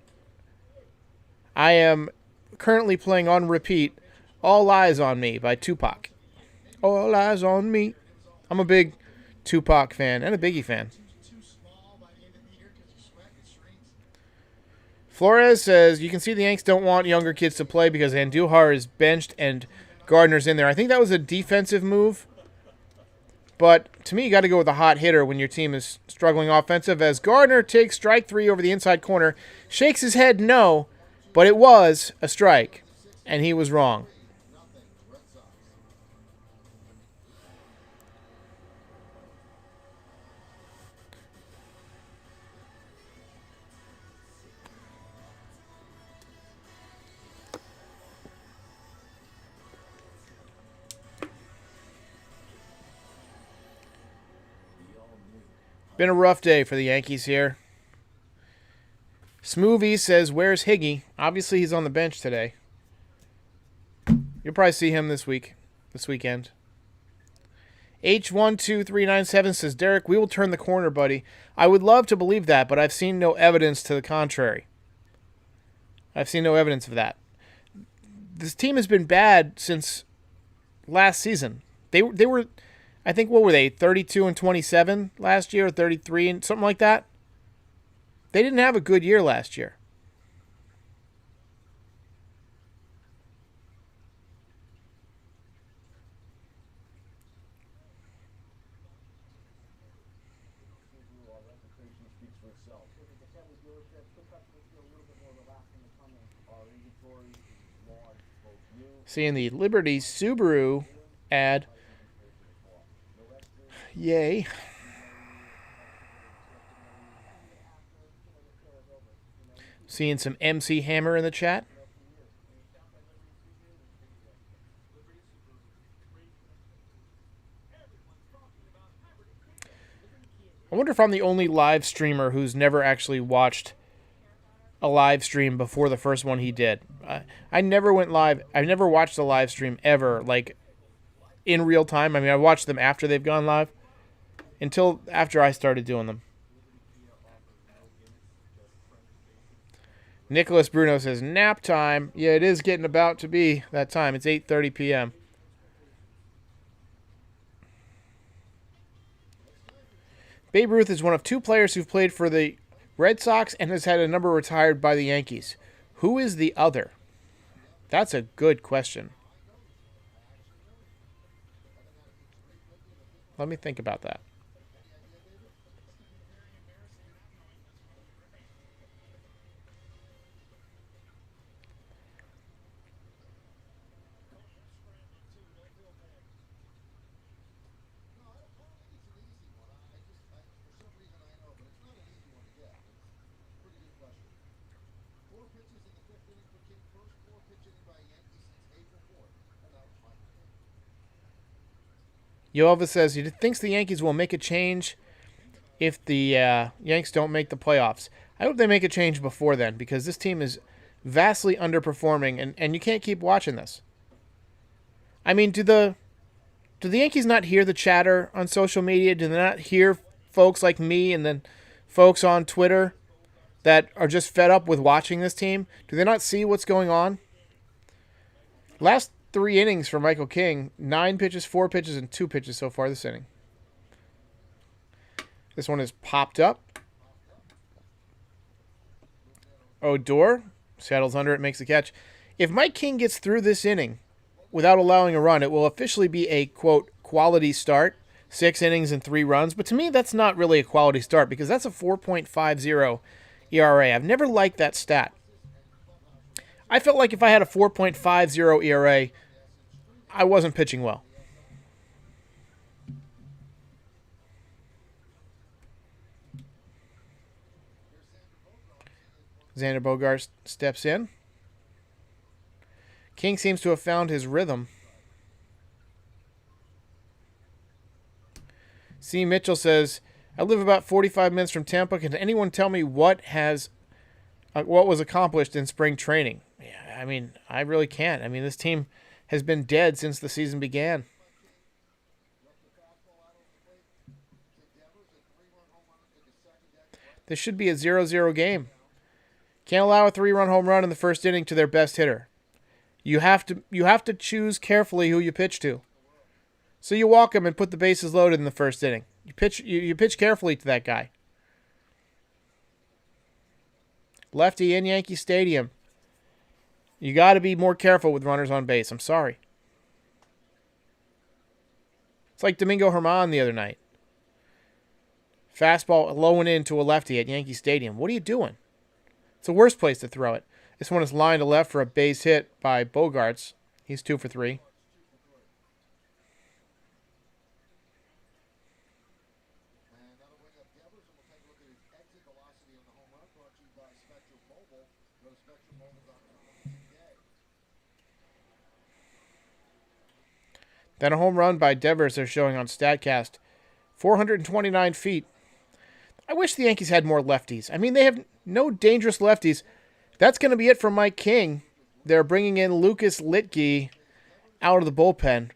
I am currently playing on repeat All Eyes on Me by Tupac. All Eyes on Me. I'm a big Tupac fan and a Biggie fan. Flores says, you can see the Yanks don't want younger kids to play because Andujar is benched and Gardner's in there. I think that was a defensive move. But to me, you got to go with a hot hitter when your team is struggling offensive, as Gardner takes strike 3 over the inside corner, shakes his head no, but it was a strike, and he was wrong. Been a rough day for the Yankees here. Smoothie says, where's Higgy? Obviously, he's on the bench today. You'll probably see him this weekend. H12397 says, Derek, we will turn the corner, buddy. I would love to believe that, but I've seen no evidence to the contrary. I've seen no evidence of that. This team has been bad since last season. They were... I think, what were they, 32-27 last year, or 33 and something like that? They didn't have a good year last year. Seeing the Liberty Subaru ad. Yay. Seeing some MC Hammer in the chat. I wonder if I'm the only live streamer who's never actually watched a live stream before the first one he did. I never went live. I've never watched a live stream ever, like, in real time. I mean, I watched them after they've gone live, until after I started doing them. Nicholas Bruno says, nap time. Yeah, it is getting about to be that time. It's 8:30 p.m. Babe Ruth is one of two players who've played for the Red Sox and has had a number retired by the Yankees. Who is the other? That's a good question. Let me think about that. Yoelva says he thinks the Yankees will make a change if the Yanks don't make the playoffs. I hope they make a change before then, because this team is vastly underperforming, and you can't keep watching this. I mean, do the Yankees not hear the chatter on social media? Do they not hear folks like me and then folks on Twitter that are just fed up with watching this team? Do they not see what's going on? Last 3 innings for Michael King. 9 pitches, 4 pitches, and 2 pitches so far this inning. This one is popped up. Odor saddles under it, makes the catch. If Mike King gets through this inning without allowing a run, it will officially be a, quote, quality start. 6 innings and 3 runs. But to me, that's not really a quality start, because that's a 4.50 ERA. I've never liked that stat. I felt like if I had a 4.50 ERA, I wasn't pitching well. Xander Bogaerts steps in. King seems to have found his rhythm. C. Mitchell says, I live about 45 minutes from Tampa. Can anyone tell me what was accomplished in spring training? Yeah, I mean, I really can't. I mean, this team has been dead since the season began. This should be a 0-0 game. Can't allow a 3-run home run in the first inning to their best hitter. You have to choose carefully who you pitch to. So you walk him and put the bases loaded in the first inning. You pitch carefully to that guy. Lefty in Yankee Stadium. You got to be more careful with runners on base. I'm sorry. It's like Domingo Germán the other night. Fastball low and in to a lefty at Yankee Stadium. What are you doing? It's the worst place to throw it. This one is lined to left for a base hit by Bogaerts. He's 2 for 3. Then a home run by Devers they're showing on StatCast. 429 feet. I wish the Yankees had more lefties. I mean, they have no dangerous lefties. That's going to be it for Mike King. They're bringing in Lucas Litke out of the bullpen.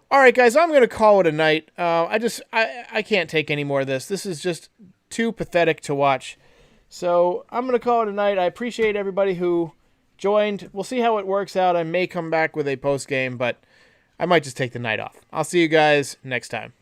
All right, guys, I'm going to call it a night. I can't take any more of this. This is just too pathetic to watch. So I'm going to call it a night. I appreciate everybody who joined. We'll see how it works out. I may come back with a post game, but I might just take the night off. I'll see you guys next time.